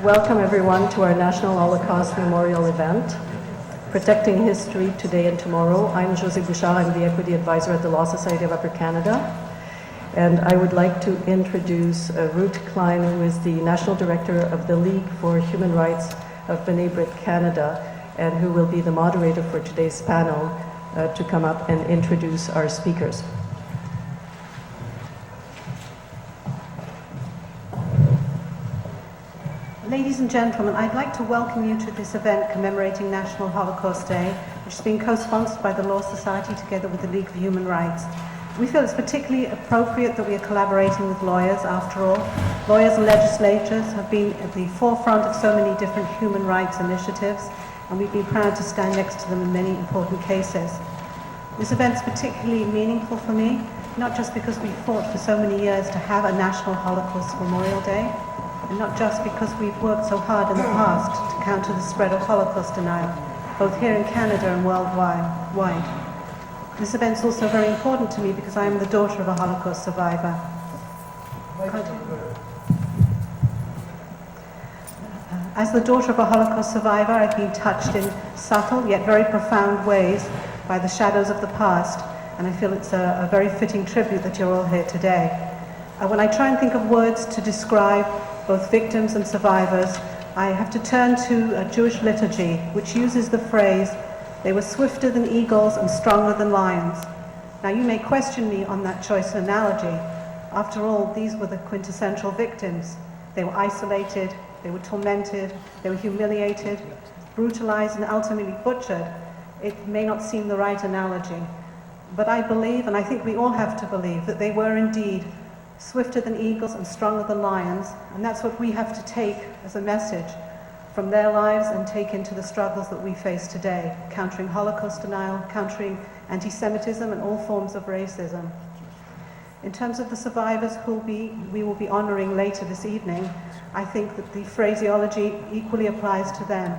Welcome everyone to our National Holocaust Memorial event, Protecting History Today and Tomorrow. I'm Josée Bouchard, I'm the Equity Advisor at the Law Society of Upper Canada. And I would like to introduce Ruth Klein, who is the National Director of the League for Human Rights of Brith, Canada, and who will be the moderator for today's panel to come up and introduce our speakers. Ladies and gentlemen, I'd like to welcome you to this event commemorating National Holocaust Day, which is being co-sponsored by the Law Society together with the League for Human Rights. We feel it's particularly appropriate that we are collaborating with lawyers, after all. Lawyers and legislators have been at the forefront of so many different human rights initiatives, and we've been proud to stand next to them in many important cases. This event is particularly meaningful for me, not just because we fought for so many years to have a National Holocaust Memorial Day, and not just because we've worked so hard in the past to counter the spread of Holocaust denial, both here in Canada and worldwide. This event is also very important to me because I am the daughter of a Holocaust survivor. As the daughter of a Holocaust survivor, I've been touched in subtle yet very profound ways by the shadows of the past, and I feel it's a very fitting tribute that you're all here today. When I try and think of words to describe both victims and survivors, I have to turn to a Jewish liturgy which uses the phrase, "They were swifter than eagles and stronger than lions." Now you may question me on that choice of analogy. After all, these were the quintessential victims. They were isolated, they were tormented, they were humiliated, brutalized, and ultimately butchered. It may not seem the right analogy, but I believe, and I think we all have to believe, that they were indeed swifter than eagles and stronger than lions, and that's what we have to take as a message from their lives and take into the struggles that we face today, countering Holocaust denial, countering anti-Semitism and all forms of racism. In terms of the survivors who we will be honoring later this evening, I think that the phraseology equally applies to them.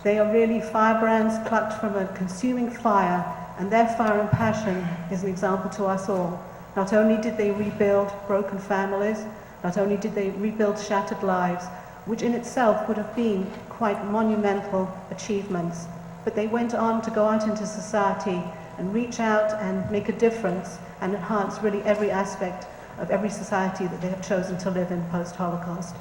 They are really firebrands plucked from a consuming fire, and their fire and passion is an example to us all. Not only did they rebuild broken families, not only did they rebuild shattered lives, which in itself would have been quite monumental achievements, but they went on to go out into society and reach out and make a difference and enhance really every aspect of every society that they have chosen to live in post-Holocaust.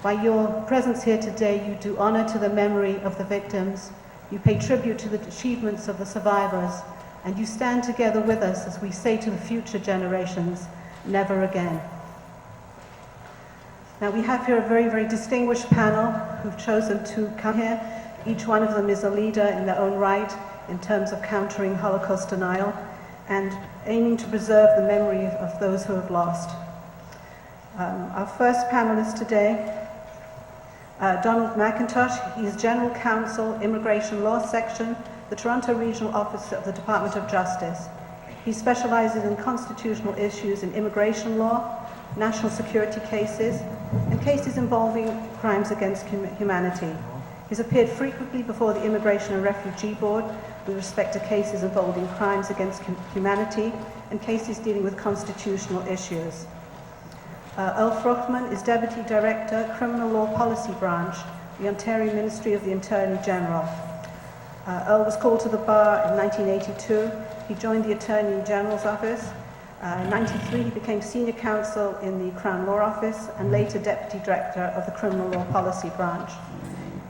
By your presence here today, you do honor to the memory of the victims, you pay tribute to the achievements of the survivors, and you stand together with us as we say to the future generations, never again. Now we have here a very, very distinguished panel who've chosen to come here. Each one of them is a leader in their own right in terms of countering Holocaust denial and aiming to preserve the memory of those who have lost. Our first panelist today, Donald MacIntosh. He is General Counsel, Immigration Law Section, the Toronto Regional Office of the Department of Justice. He specializes in constitutional issues in immigration law, national security cases, and cases involving crimes against humanity. He's appeared frequently before the Immigration and Refugee Board with respect to cases involving crimes against humanity and cases dealing with constitutional issues. Earl Fruchtman is Deputy Director, Criminal Law Policy Branch, the Ontario Ministry of the Attorney General. Earl was called to the bar in 1982. He joined the Attorney General's office. In 1993, he became Senior Counsel in the Crown Law Office and later Deputy Director of the Criminal Law Policy Branch.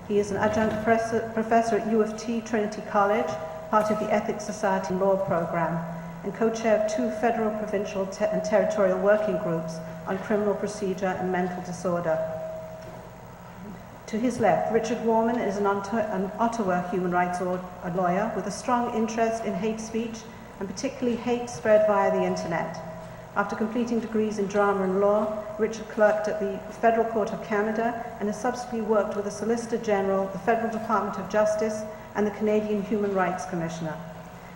He is an adjunct professor at U of T Trinity College, part of the Ethics Society Law Program, and co-chair of 2 federal, provincial, and territorial working groups on criminal procedure and mental disorder. To his left, Richard Warman is an Ottawa human rights lawyer with a strong interest in hate speech and particularly hate spread via the internet. After completing degrees in drama and law, Richard clerked at the Federal Court of Canada and has subsequently worked with the Solicitor General, the Federal Department of Justice, and the Canadian Human Rights Commissioner.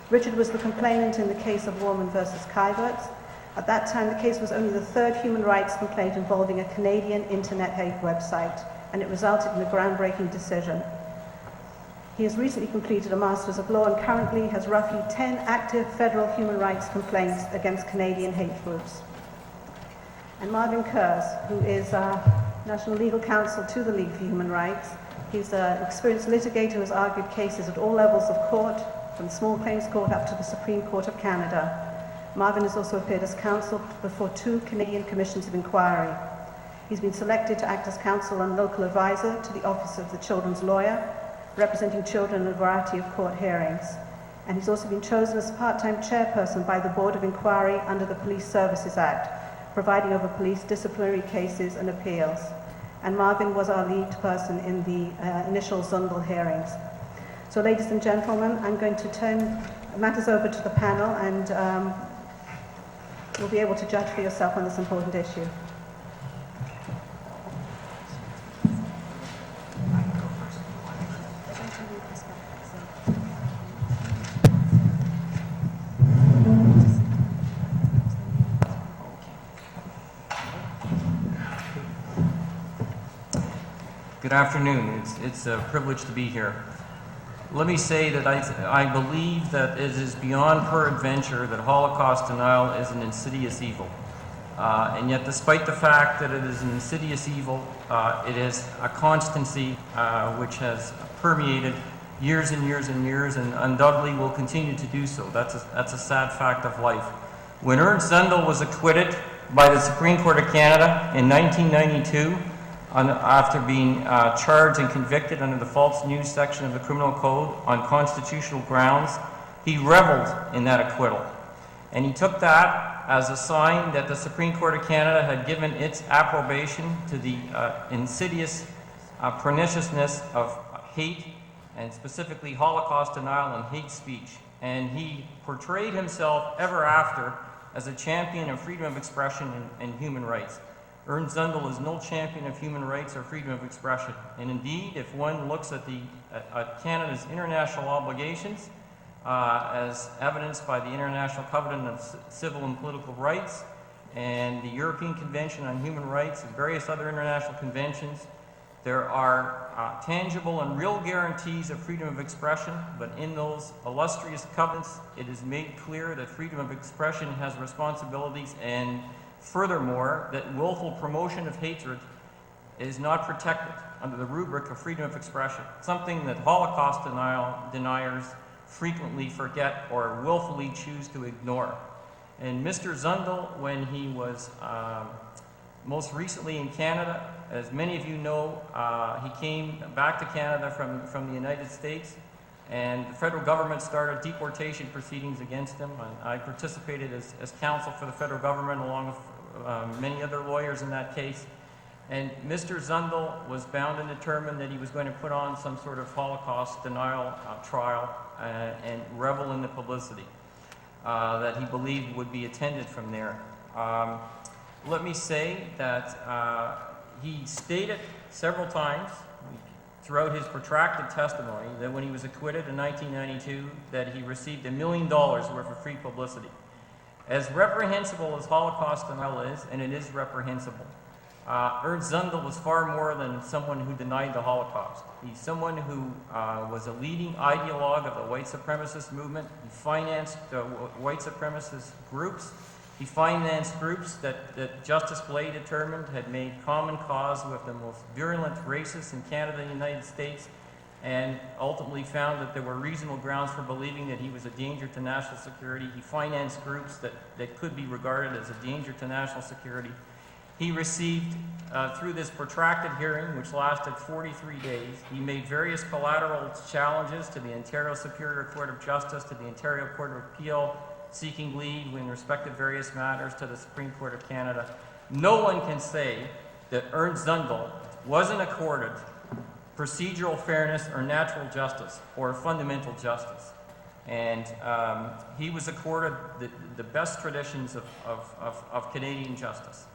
Richard was the complainant in the case of Warman versus Kyverts. At that time, the case was only the 3rd human rights complaint involving a Canadian internet hate website, and it resulted in a groundbreaking decision. He has recently completed a Master's of Law and currently has roughly 10 active federal human rights complaints against Canadian hate groups. And Marvin Kurz, who is National Legal Counsel to the League for Human Rights. He's an experienced litigator who has argued cases at all levels of court, from the Small Claims Court up to the Supreme Court of Canada. Marvin has also appeared as counsel before 2 Canadian commissions of inquiry. He's been selected to act as counsel and local advisor to the Office of the Children's Lawyer, representing children in a variety of court hearings. And he's also been chosen as part-time chairperson by the Board of Inquiry under the Police Services Act, presiding over police disciplinary cases and appeals. And Marvin was our lead person in the initial Zundel hearings. So ladies and gentlemen, I'm going to turn matters over to the panel, and you'll be able to judge for yourself on this important issue. Good afternoon. It's a privilege to be here. Let me say that I believe that it is beyond peradventure that Holocaust denial is an insidious evil. And yet, despite the fact that it is an insidious evil, it is a constancy which has permeated years and years and years, and undoubtedly will continue to do so. That's a sad fact of life. When Ernst Zundel was acquitted by the Supreme Court of Canada in 1992, after being charged and convicted under the false news section of the Criminal Code on constitutional grounds, he reveled in that acquittal. And he took that as a sign that the Supreme Court of Canada had given its approbation to the insidious perniciousness of hate, and specifically Holocaust denial and hate speech. And he portrayed himself ever after as a champion of freedom of expression and human rights. Ernst Zundel is no champion of human rights or freedom of expression. And indeed, if one looks at Canada's international obligations, as evidenced by the International Covenant of Civil and Political Rights and the European Convention on Human Rights and various other international conventions, there are tangible and real guarantees of freedom of expression, but in those illustrious covenants, it is made clear that freedom of expression has responsibilities, and furthermore, that willful promotion of hatred is not protected under the rubric of freedom of expression, something that Holocaust deniers frequently forget or willfully choose to ignore. And Mr. Zundel, when he was most recently in Canada, as many of you know, he came back to Canada from the United States, and the federal government started deportation proceedings against him. I participated as counsel for the federal government along with many other lawyers in that case. And Mr. Zundel was bound and determined that he was going to put on some sort of Holocaust denial trial and revel in the publicity that he believed would be attended from there. Let me say that he stated several times throughout his protracted testimony that when he was acquitted in 1992, that he received $1 million worth of free publicity. As reprehensible as Holocaust denial is, and it is reprehensible, Ernst Zundel was far more than someone who denied the Holocaust. He's someone who was a leading ideologue of the white supremacist movement. He financed white supremacist groups. He financed groups that Justice Blay determined had made common cause with the most virulent racists in Canada and the United States, and ultimately found that there were reasonable grounds for believing that he was a danger to national security. He financed groups that could be regarded as a danger to national security. He received, through this protracted hearing, which lasted 43 days, he made various collateral challenges to the Ontario Superior Court of Justice, to the Ontario Court of Appeal, seeking leave in respect of various matters to the Supreme Court of Canada. No one can say that Ernst Zundel wasn't accorded procedural fairness or natural justice or fundamental justice. And he was accorded the best traditions of Canadian justice.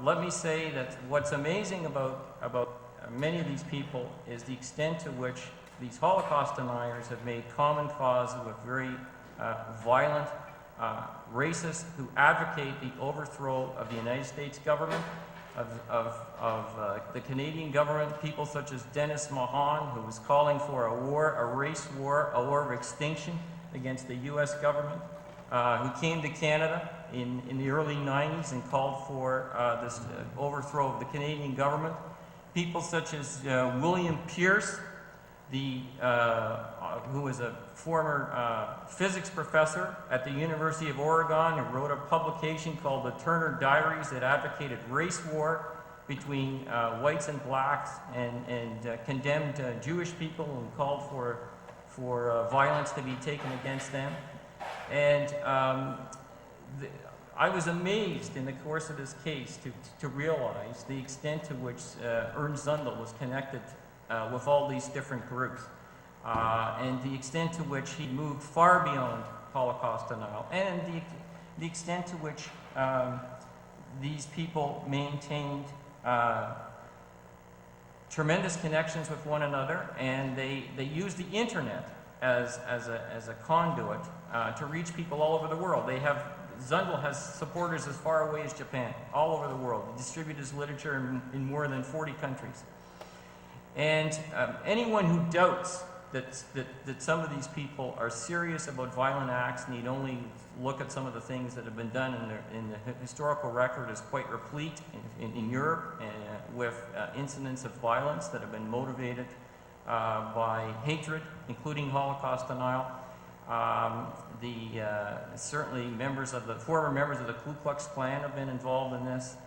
Let me say that what's amazing about many of these people is the extent to which these Holocaust deniers have made common cause with very violent racists who advocate the overthrow of the United States government, of the Canadian government, people such as Dennis Mahan, who was calling for a war, a race war, a war of extinction against the U.S. government, who came to Canada in the early 90s and called for this overthrow of the Canadian government. People such as William Pierce, who was a former physics professor at the University of Oregon, who wrote a publication called the Turner Diaries that advocated race war between whites and blacks and condemned Jewish people and called for violence to be taken against them. And I was amazed in the course of this case to realize the extent to which Ernst Zundel was connected with all these different groups, and the extent to which he moved far beyond Holocaust denial, and the extent to which these people maintained tremendous connections with one another, and they used the internet as a conduit to reach people all over the world. Zundel has supporters as far away as Japan, all over the world. He distributes his literature in more than 40 countries. And anyone who doubts that some of these people are serious about violent acts need only look at some of the things that have been done in the historical record is quite replete in Europe with incidents of violence that have been motivated by hatred, including Holocaust denial. Certainly former members of the Ku Klux Klan have been involved in this.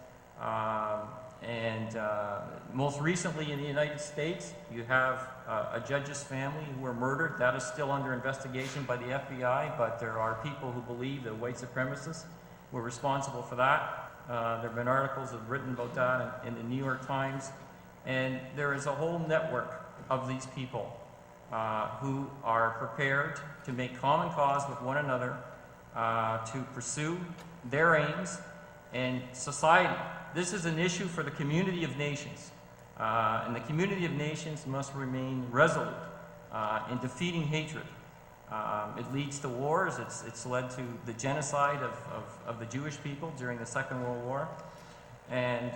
Most recently in the United States, you have a judge's family who were murdered. That is still under investigation by the FBI, but there are people who believe that white supremacists were responsible for that. There have been articles that have written about that in the New York Times. And there is a whole network of these people who are prepared to make common cause with one another to pursue their aims and society. This is an issue for the community of nations, and the community of nations must remain resolute in defeating hatred. It leads to wars. It's led to the genocide of the Jewish people during the Second World War. And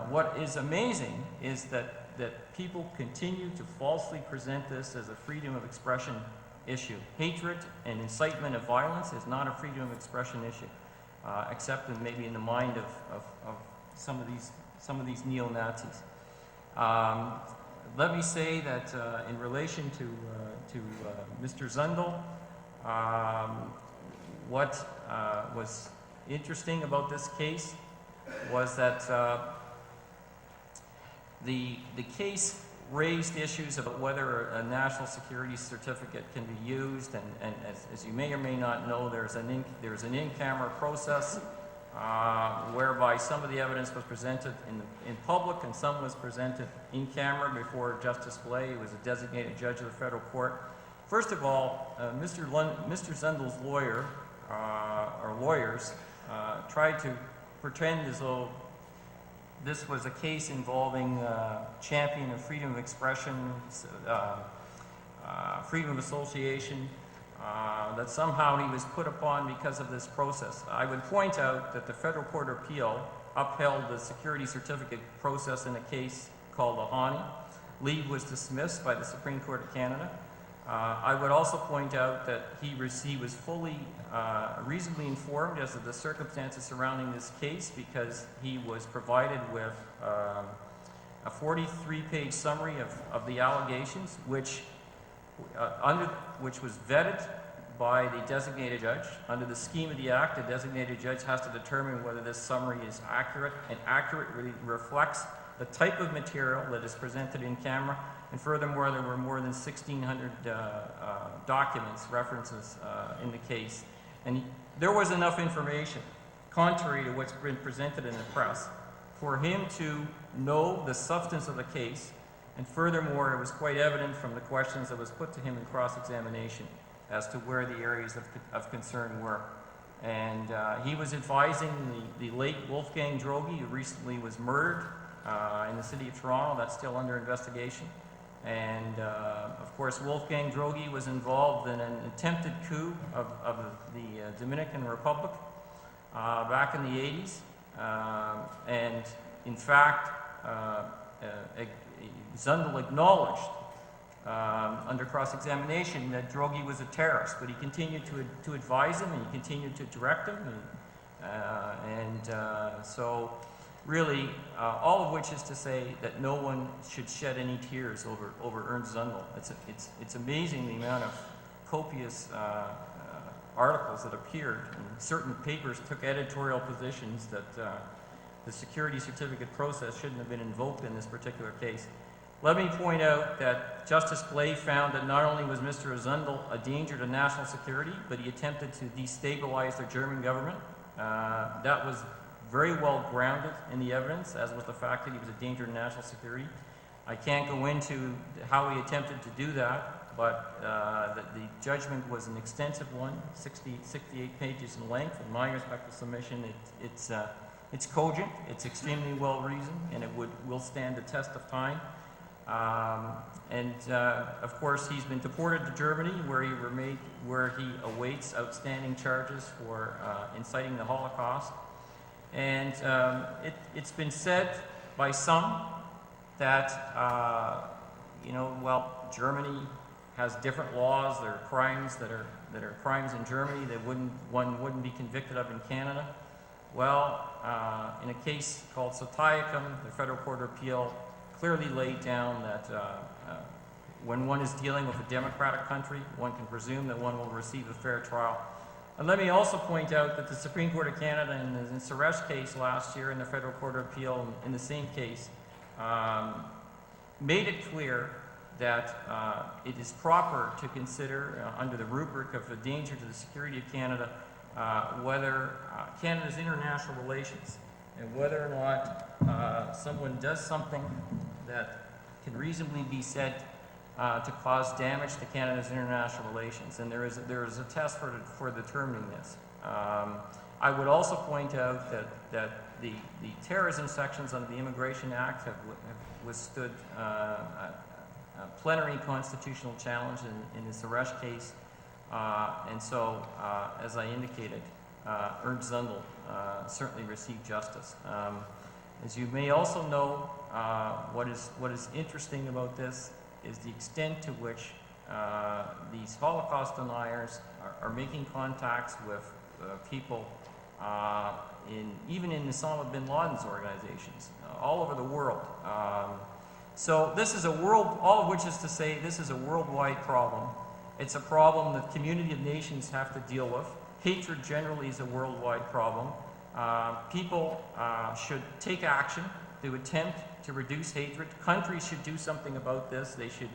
what is amazing is that people continue to falsely present this as a freedom of expression issue. Hatred and incitement of violence is not a freedom of expression issue, except maybe in the mind of some of these neo-Nazis. Let me say that in relation to Mr. Zundel, what was interesting about this case was that the case raised issues about whether a national security certificate can be used, and as you may or may not know, there's an in-camera process whereby some of the evidence was presented in public and some was presented in camera before Justice Blay, who was a designated judge of the federal court. First of all, Mr. Zundel's lawyer, or lawyers, tried to pretend as though this was a case involving champion of freedom of expression, freedom of association, that somehow he was put upon because of this process. I would point out that the Federal Court of Appeal upheld the security certificate process in a case called Ahani. Leave was dismissed by the Supreme Court of Canada. I would also point out that he was fully, reasonably informed as to the circumstances surrounding this case because he was provided with a 43-page summary of the allegations, which was vetted by the designated judge. Under the scheme of the Act, the designated judge has to determine whether this summary is accurate and accurately reflects the type of material that is presented in camera. And furthermore, there were more than 1,600 documents, references in the case. And there was enough information, contrary to what's been presented in the press, for him to know the substance of the case. And furthermore, it was quite evident from the questions that was put to him in cross-examination as to where the areas of concern were. And he was advising the late Wolfgang Droege, who recently was murdered in the city of Toronto. That's still under investigation. And of course, Wolfgang Droege was involved in an attempted coup of the Dominican Republic back in the 80s. And in fact, Zundel acknowledged under cross-examination that Droege was a terrorist, but he continued to advise him and he continued to direct him. So really, all of which is to say that no one should shed any tears over Ernst Zundel. It's amazing the amount of copious articles that appeared, and certain papers took editorial positions that the security certificate process shouldn't have been invoked in this particular case. Let me point out that Justice Blay found that not only was Mr. Zundel a danger to national security, but he attempted to destabilize the German government. That was very well grounded in the evidence, as was the fact that he was a danger to national security. I can't go into how he attempted to do that, but the judgment was an extensive one, 68 pages in length. In my respectful submission, it's cogent, it's extremely well reasoned, and it will stand the test of time. Of course, he's been deported to Germany, where he awaits outstanding charges for inciting the Holocaust. And it's been said by some that Germany has different laws. There are crimes that are crimes in Germany that one wouldn't be convicted of in Canada. Well, in a case called Sotiacum, the Federal Court of Appeal clearly laid down that when one is dealing with a democratic country, one can presume that one will receive a fair trial. And let me also point out that the Supreme Court of Canada in the Suresh case last year in the Federal Court of Appeal in the same case made it clear that it is proper to consider under the rubric of a danger to the security of Canada whether Canada's international relations and whether or not someone does something that can reasonably be said to cause damage to Canada's international relations, and there is a test for determining this. I would also point out that the terrorism sections under the Immigration Act have withstood a plenary constitutional challenge in the Suresh case, and so, as I indicated, Ernst Zundel certainly received justice. As you may also know, what is interesting about this is the extent to which these Holocaust deniers are making contacts with people even in Osama bin Laden's organizations all over the world. So this is all of which is to say this is a worldwide problem. It's a problem that community of nations have to deal with. Hatred generally is a worldwide problem. People should take action to attempt to reduce hatred. Countries should do something about this. They should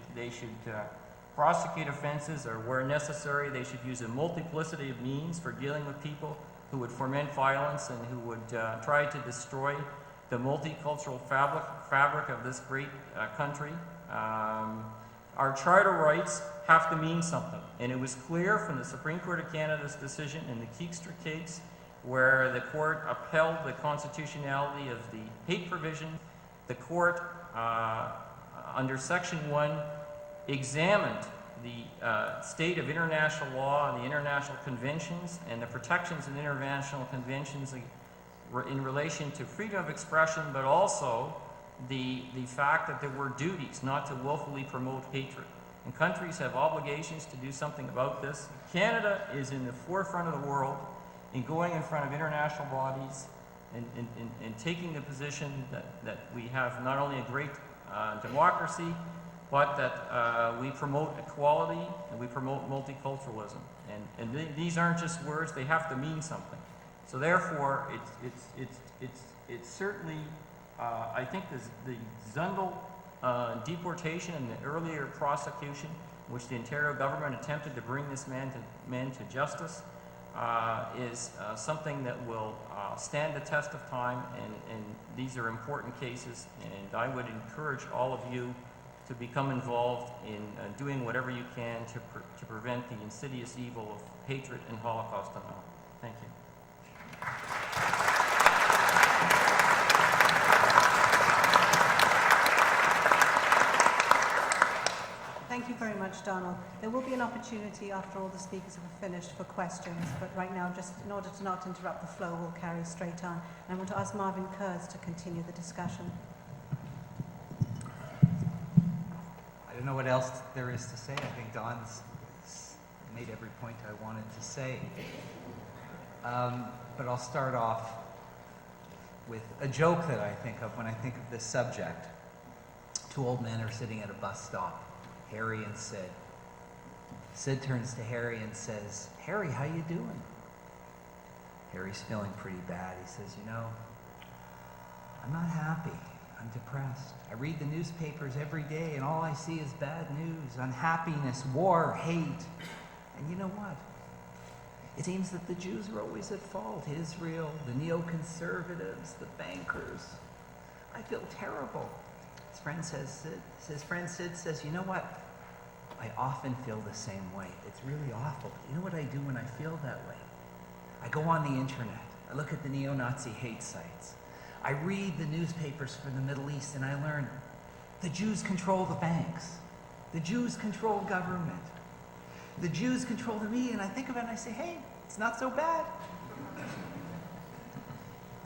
prosecute offenses, or where necessary, they should use a multiplicity of means for dealing with people who would foment violence and who would try to destroy the multicultural fabric of this great country. Our charter rights have to mean something, and it was clear from the Supreme Court of Canada's decision in the Keekstra case, where the court upheld the constitutionality of the hate provision. The court, under Section 1, examined the state of international law and the international conventions and the protections in international conventions in relation to freedom of expression, but also the fact that there were duties not to willfully promote hatred. And countries have obligations to do something about this. Canada is in the forefront of the world in going in front of international bodies and taking the position that we have not only a great democracy, but that we promote equality and we promote multiculturalism. And these aren't just words, they have to mean something. So therefore, it's certainly, I think the Zundel deportation and the earlier prosecution, which the Ontario government attempted to bring this man to justice, is something that will stand the test of time, and these are important cases, and I would encourage all of you to become involved in doing whatever you can to prevent the insidious evil of hatred and Holocaust denial. Thank you. Thank you very much, Donald. There will be an opportunity after all the speakers have finished for questions, but right now, just in order to not interrupt the flow, we'll carry straight on. And I want to ask Marvin Kurz to continue the discussion. I don't know what else there is to say. I think Don's made every point I wanted to say. but I'll start off with a joke that I think of when I think of this subject. Two old men are sitting at a bus stop, Harry and Sid. Sid turns to Harry and says, "Harry, how you doing?" Harry's feeling pretty bad. He says, "You know, I'm not happy. I'm depressed. I read the newspapers every day and all I see is bad news, unhappiness, war, hate. And you know what? It seems that the Jews are always at fault. Israel, the neoconservatives, the bankers. I feel terrible." His friend Sid says, "You know what? I often feel the same way. It's really awful. You know what I do when I feel that way? I go on the internet. I look at the neo-Nazi hate sites. I read the newspapers for the Middle East and I learn the Jews control the banks. The Jews control government. The Jews control the media." And I think of it and I say, hey, it's not so bad.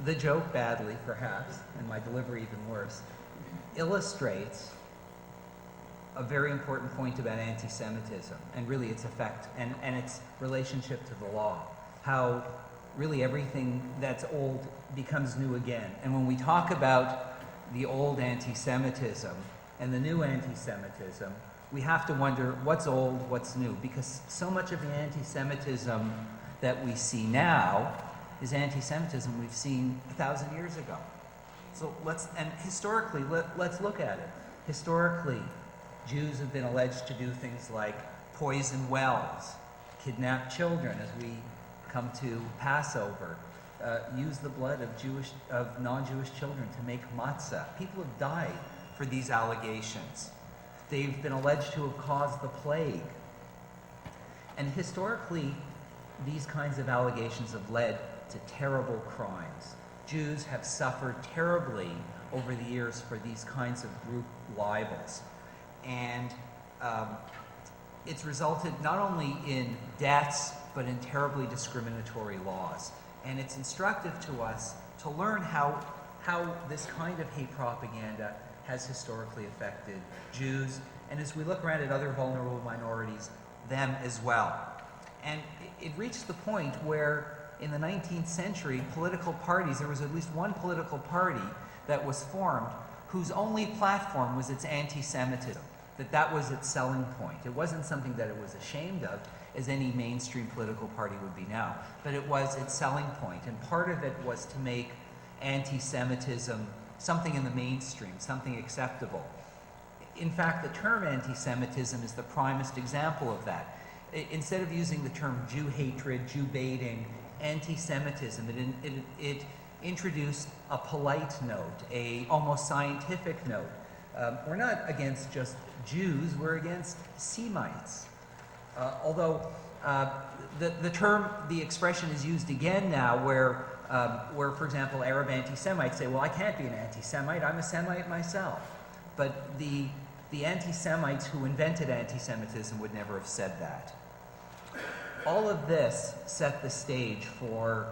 The joke, badly perhaps, and my delivery even worse, illustrates a very important point about anti-Semitism and really its effect and its relationship to the law. How really everything that's old becomes new again. And when we talk about the old anti-Semitism and the new anti-Semitism, we have to wonder what's old, what's new, because so much of the anti-Semitism that we see now is anti-Semitism we've seen 1,000 years ago. So historically, let's look at it. Historically, Jews have been alleged to do things like poison wells, kidnap children as we come to Passover, use the blood of non-Jewish children to make matzah. People have died for these allegations. They've been alleged to have caused the plague. And historically, these kinds of allegations have led to terrible crimes. Jews have suffered terribly over the years for these kinds of group libels. And it's resulted not only in deaths, but in terribly discriminatory laws. And it's instructive to us to learn how this kind of hate propaganda has historically affected Jews, and as we look around at other vulnerable minorities, them as well. And it reached the point where in the 19th century, political parties, there was at least one political party that was formed whose only platform was its anti-Semitism, that was its selling point. It wasn't something that it was ashamed of, as any mainstream political party would be now, but it was its selling point. And part of it was to make anti-Semitism something in the mainstream, something acceptable. In fact, the term anti-Semitism is the primest example of that. Instead of using the term Jew hatred, Jew baiting, anti-Semitism, it introduced a polite note, a almost scientific note. We're not against just Jews, we're against Semites. Although the expression is used again now where, for example, Arab anti-Semites say, well, I can't be an anti-Semite, I'm a Semite myself. But the anti-Semites who invented anti-Semitism would never have said that. All of this set the stage for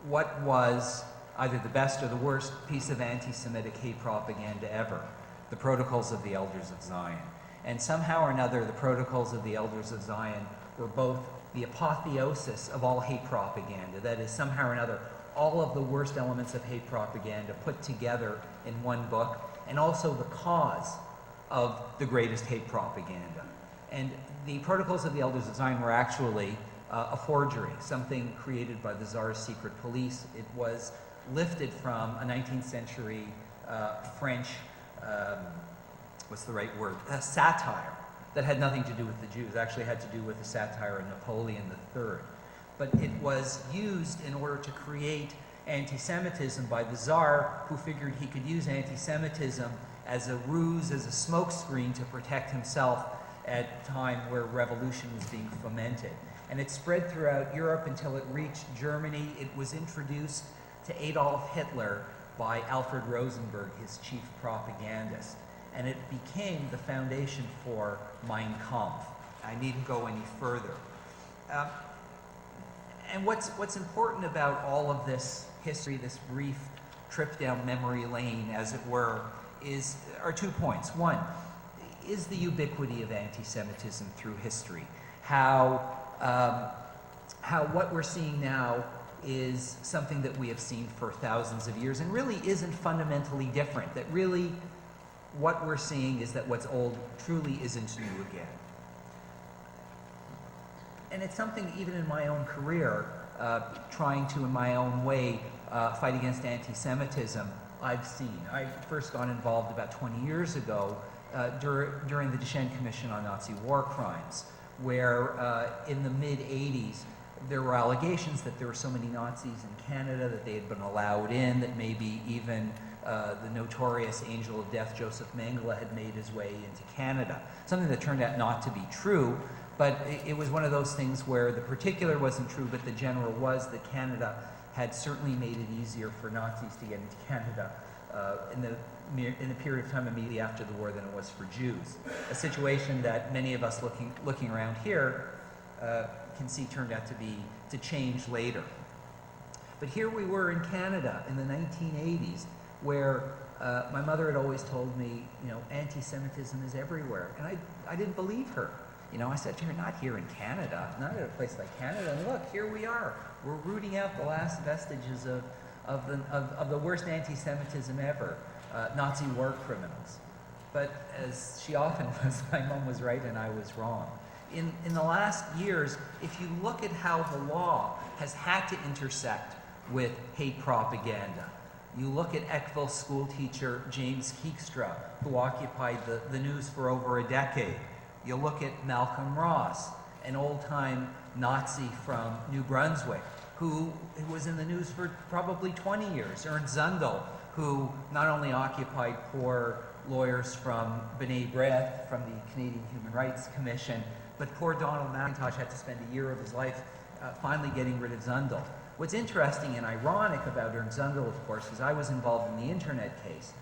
what was either the best or the worst piece of anti-Semitic hate propaganda ever, the Protocols of the Elders of Zion. And somehow or another, the Protocols of the Elders of Zion were both the apotheosis of all hate propaganda. That is, somehow or another, all of the worst elements of hate propaganda put together in one book, and also the cause of the greatest hate propaganda. And the Protocols of the Elders of Zion were actually a forgery, something created by the Tsar's secret police. It was lifted from a 19th century French, what's the right word, satire that had nothing to do with the Jews, actually had to do with the satire of Napoleon III. But it was used in order to create anti-Semitism by the Tsar, who figured he could use anti-Semitism as a ruse, as a smokescreen to protect himself at a time where revolution was being fomented. And it spread throughout Europe until it reached Germany. It was introduced to Adolf Hitler by Alfred Rosenberg, his chief propagandist. And it became the foundation for Mein Kampf. I needn't go any further. And what's important about all of this history, this brief trip down memory lane, as it were, are 2 points. One is the ubiquity of anti-Semitism through history. How what we're seeing now is something that we have seen for thousands of years and really isn't fundamentally different. That really what we're seeing is that what's old truly isn't new again. And it's something even in my own career, trying to, in my own way, fight against anti-Semitism, I've seen. I first got involved about 20 years ago during the Duchenne Commission on Nazi War Crimes, where in the mid-'80s, there were allegations that there were so many Nazis in Canada that they had been allowed in, that maybe even the notorious angel of death, Joseph Mengele, had made his way into Canada. Something that turned out not to be true, but it was one of those things where the particular wasn't true, but the general was, that Canada had certainly made it easier for Nazis to get into Canada in the period of time immediately after the war than it was for Jews. A situation that many of us looking around here can see turned out to change later. But here we were in Canada in the 1980s, where my mother had always told me, anti-Semitism is everywhere, and I didn't believe her. I said to her, not here in Canada, not at a place like Canada, and look, here we are. We're rooting out the last vestiges of the worst anti-Semitism ever, Nazi war criminals. But as she often was, my mom was right and I was wrong. In the last years, if you look at how the law has had to intersect with hate propaganda, you look at Eckville school teacher James Keekstra, who occupied the news for over a decade. You look at Malcolm Ross, an old-time Nazi from New Brunswick, who was in the news for probably 20 years. Ernst Zundel, who not only occupied poor lawyers from B'nai Brith, from the Canadian Human Rights Commission, but poor Donald MacIntosh had to spend a year of his life finally getting rid of Zundel. What's interesting and ironic about Ernst Zundel, of course, is I was involved in the internet case.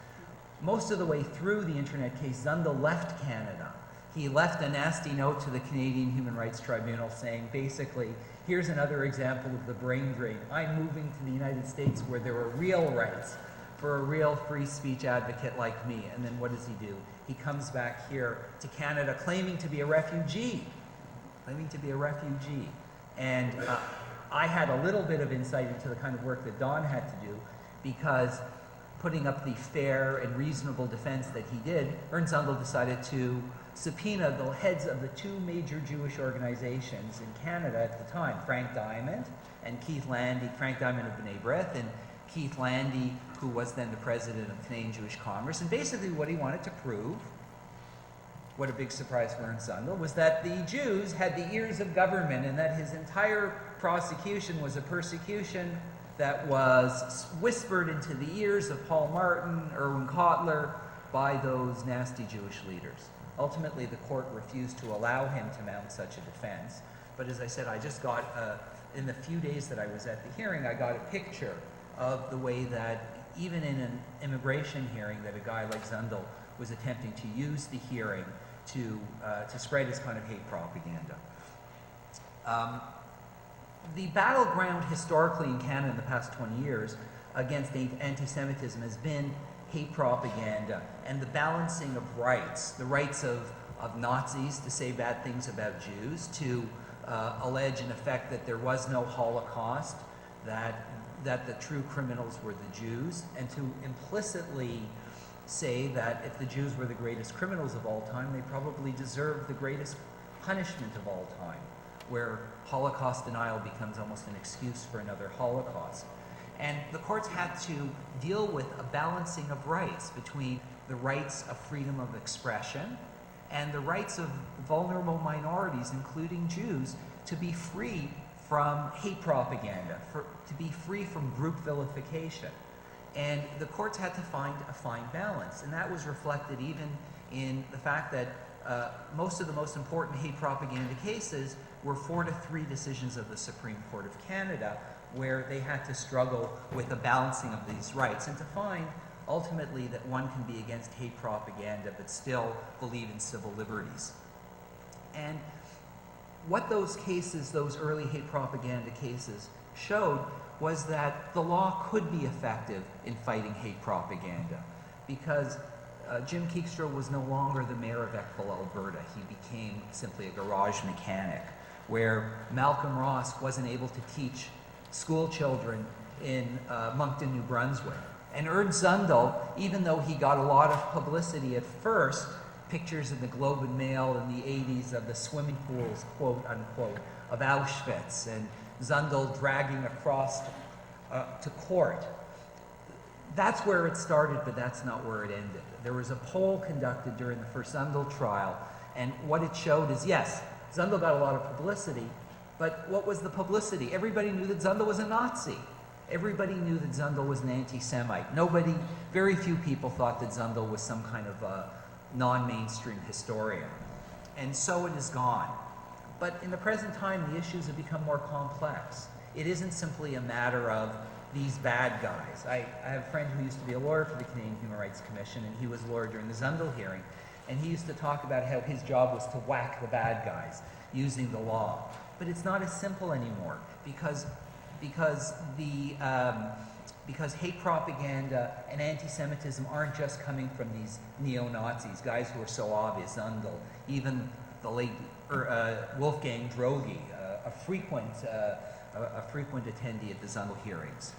Most of the way through the internet case, Zundel left Canada. He left a nasty note to the Canadian Human Rights Tribunal saying, basically, here's another example of the brain drain. I'm moving to the United States where there are real rights for a real free speech advocate like me. And then what does he do? He comes back here to Canada claiming to be a refugee. And I had a little bit of insight into the kind of work that Don had to do, because putting up the fair and reasonable defense that he did, Ernst Zundel decided to subpoena the heads of the two major Jewish organizations in Canada at the time, Frank Dimant and Keith Landy, Frank Dimant of B'nai Brith, and Keith Landy, who was then the president of Canadian Jewish Congress. And basically what he wanted to prove, what a big surprise for Ernst Zundel, was that the Jews had the ears of government and that his entire prosecution was a persecution that was whispered into the ears of Paul Martin, Erwin Kotler, by those nasty Jewish leaders. Ultimately, the court refused to allow him to mount such a defense. But as I said, I just got, in the few days that I was at the hearing, I got a picture of the way that even in an immigration hearing, that a guy like Zundel was attempting to use the hearing to spread his kind of hate propaganda. The battleground historically in Canada in the past 20 years against anti-Semitism has been hate propaganda and the balancing of rights, the rights of Nazis to say bad things about Jews, to allege in effect that there was no Holocaust, that the true criminals were the Jews, and to implicitly say that if the Jews were the greatest criminals of all time, they probably deserve the greatest punishment of all time, where Holocaust denial becomes almost an excuse for another Holocaust. And the courts had to deal with a balancing of rights between the rights of freedom of expression and the rights of vulnerable minorities, including Jews, to be free from hate propaganda, to be free from group vilification. And the courts had to find a fine balance, and that was reflected even in the fact that most of the most important hate propaganda cases were 4-3 decisions of the Supreme Court of Canada, where they had to struggle with the balancing of these rights and to find ultimately that one can be against hate propaganda but still believe in civil liberties. And what those cases, those early hate propaganda cases, showed was that the law could be effective in fighting hate propaganda, because Jim Keekstra was no longer the mayor of Eckville, Alberta. He became simply a garage mechanic, where Malcolm Ross wasn't able to teach school children in Moncton, New Brunswick. And Ernst Zundel, even though he got a lot of publicity at first, pictures in the Globe and Mail in the 80s of the swimming pools, quote unquote, of Auschwitz, and Zundel dragging across to court. That's where it started, but that's not where it ended. There was a poll conducted during the first Zundel trial, and what it showed is, yes, Zundel got a lot of publicity, but what was the publicity? Everybody knew that Zundel was a Nazi. Everybody knew that Zundel was an anti-Semite. Very few people thought that Zundel was some kind of a non-mainstream historian. And so it is gone. But in the present time, the issues have become more complex. It isn't simply a matter of these bad guys. I have a friend who used to be a lawyer for the Canadian Human Rights Commission, and he was a lawyer during the Zundel hearing, and he used to talk about how his job was to whack the bad guys using the law. But it's not as simple anymore, because hate propaganda and anti-Semitism aren't just coming from these neo-Nazis, guys who are so obvious, Zundel, even the late Wolfgang Droege, a frequent attendee at the Zundel hearings.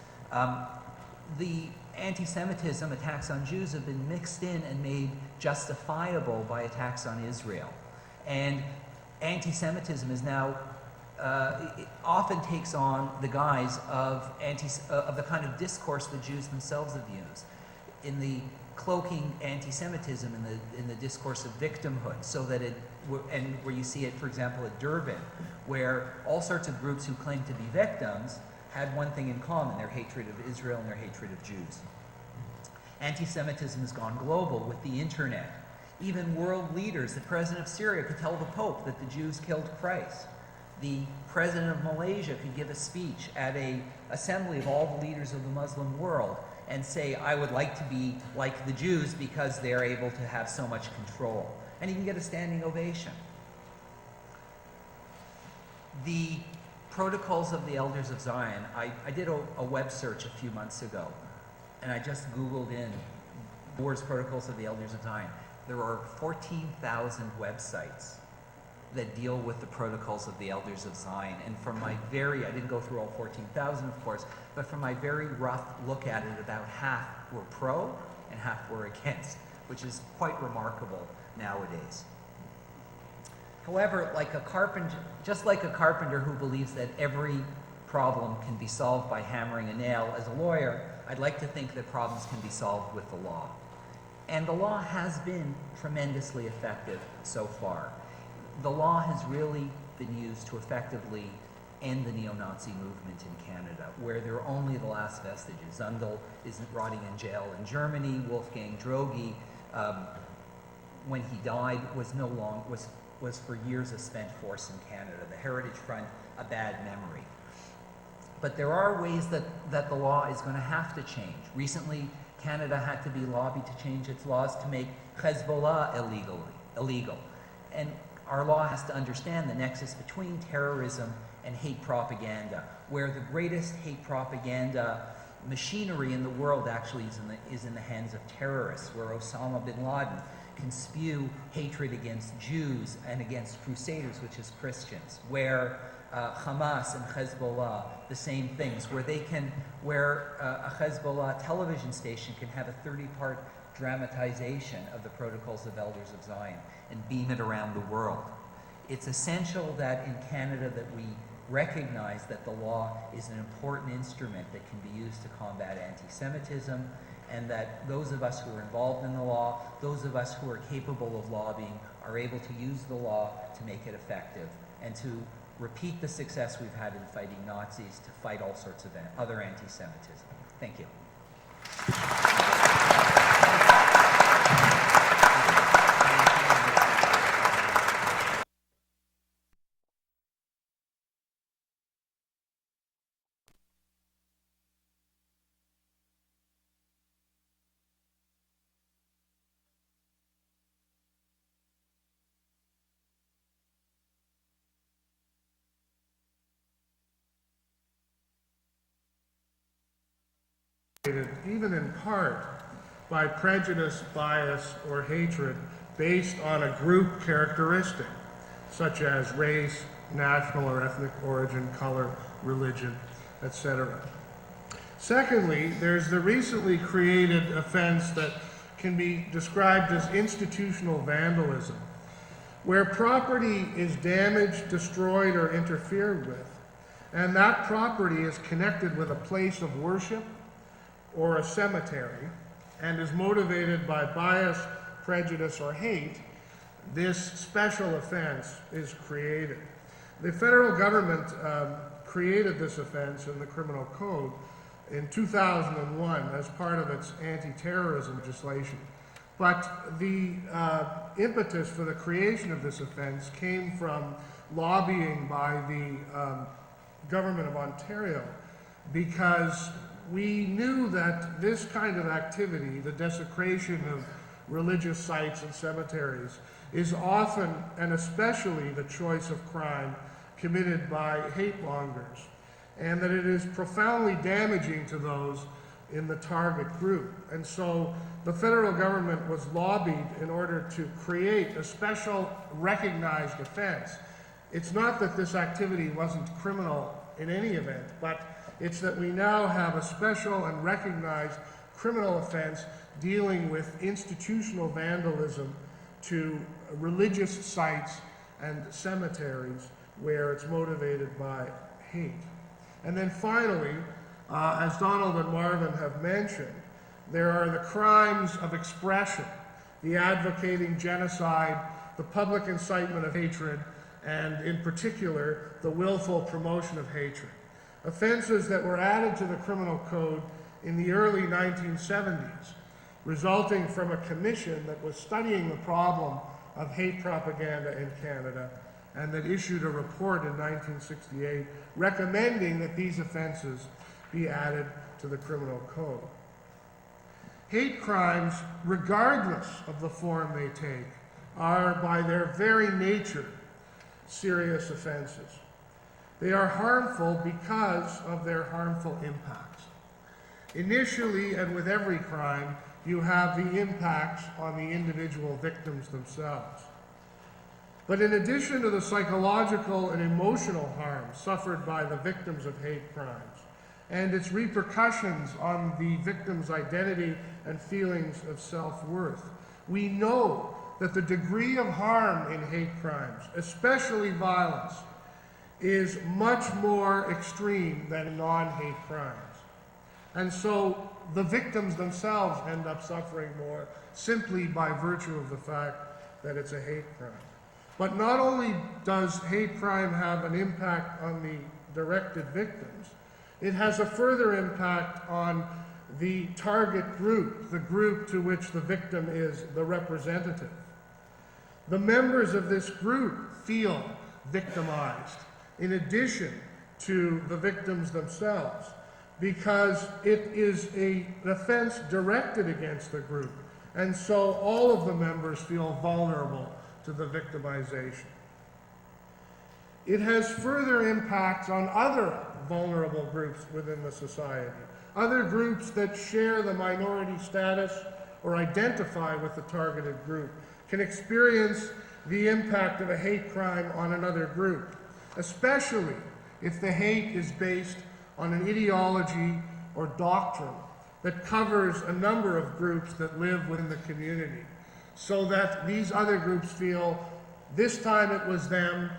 The anti-Semitism, attacks on Jews, have been mixed in and made justifiable by attacks on Israel. And anti-Semitism is now it often takes on the guise of the kind of discourse the Jews themselves have used, in the cloaking anti-Semitism in the discourse of victimhood, so that and where you see it, for example, at Durban, where all sorts of groups who claim to be victims had one thing in common: their hatred of Israel and their hatred of Jews. Anti-Semitism has gone global with the internet. Even world leaders, the president of Syria could tell the Pope that the Jews killed Christ. The president of Malaysia could give a speech at an assembly of all the leaders of the Muslim world and say, I would like to be like the Jews because they're able to have so much control. And he can get a standing ovation. The Protocols of the Elders of Zion, I did a web search a few months ago, and I just Googled in the words Protocols of the Elders of Zion. There are 14,000 websites that deal with the Protocols of the Elders of Zion. And from my I didn't go through all 14,000, of course, but from my very rough look at it, about half were pro and half were against, which is quite remarkable nowadays. However, just like a carpenter who believes that every problem can be solved by hammering a nail, as a lawyer, I'd like to think that problems can be solved with the law. And the law has been tremendously effective so far. The law has really been used to effectively end the neo-Nazi movement in Canada, where they're only the last vestiges. Zundel is rotting in jail in Germany. Wolfgang Droege, when he died, was for years a spent force in Canada. The Heritage Front, a bad memory. But there are ways that the law is going to have to change. Recently, Canada had to be lobbied to change its laws to make Hezbollah illegal. And our law has to understand the nexus between terrorism and hate propaganda, where the greatest hate propaganda machinery in the world actually is in the hands of terrorists, where Osama bin Laden can spew hatred against Jews and against Crusaders, which is Christians, where Hamas and Hezbollah, the same things, where a Hezbollah television station can have a 30-part dramatization of the Protocols of Elders of Zion and beam it around the world. It's essential that in Canada that we recognize that the law is an important instrument that can be used to combat anti-Semitism, and that those of us who are involved in the law, those of us who are capable of lobbying, are able to use the law to make it effective and to repeat the success we've had in fighting Nazis to fight all sorts of other anti-Semitism. Thank you. Even in part by prejudice, bias, or hatred based on a group characteristic, such as race, national or ethnic origin, color, religion, etc. Secondly, there's the recently created offense that can be described as institutional vandalism, where property is damaged, destroyed, or interfered with, and that property is connected with a place of worship or a cemetery and is motivated by bias, prejudice, or hate. This special offense is created. The federal government created this offense in the criminal code in 2001 as part of its anti-terrorism legislation. But the impetus for the creation of this offense came from lobbying by the government of Ontario, because we knew that this kind of activity, the desecration of religious sites and cemeteries, is often and especially the choice of crime committed by hate mongers, and that it is profoundly damaging to those in the target group. And so the federal government was lobbied in order to create a special recognized offense. It's not that this activity wasn't criminal in any event, but it's that we now have a special and recognized criminal offense dealing with institutional vandalism to religious sites and cemeteries where it's motivated by hate. And then finally, as Donald and Marvin have mentioned, there are the crimes of expression, the advocating genocide, the public incitement of hatred, and in particular, the willful promotion of hatred. Offenses that were added to the criminal code in the early 1970s, resulting from a commission that was studying the problem of hate propaganda in Canada, and that issued a report in 1968 recommending that these offenses be added to the criminal code. Hate crimes, regardless of the form they take, are by their very nature serious offenses. They are harmful because of their harmful impacts. Initially, and with every crime, you have the impacts on the individual victims themselves. But in addition to the psychological and emotional harm suffered by the victims of hate crimes, and its repercussions on the victim's identity and feelings of self-worth, we know that the degree of harm in hate crimes, especially violence, is much more extreme than in non-hate crimes. And so the victims themselves end up suffering more simply by virtue of the fact that it's a hate crime. But not only does hate crime have an impact on the directed victims, it has a further impact on the target group, the group to which the victim is the representative. The members of this group feel victimized in addition to the victims themselves, because it is an offense directed against the group, and so all of the members feel vulnerable to the victimization. It has further impacts on other vulnerable groups within the society, other groups that share the minority status or identify with the targeted group can experience the impact of a hate crime on another group, especially if the hate is based on an ideology or doctrine that covers a number of groups that live within the community, so that these other groups feel this time it was them,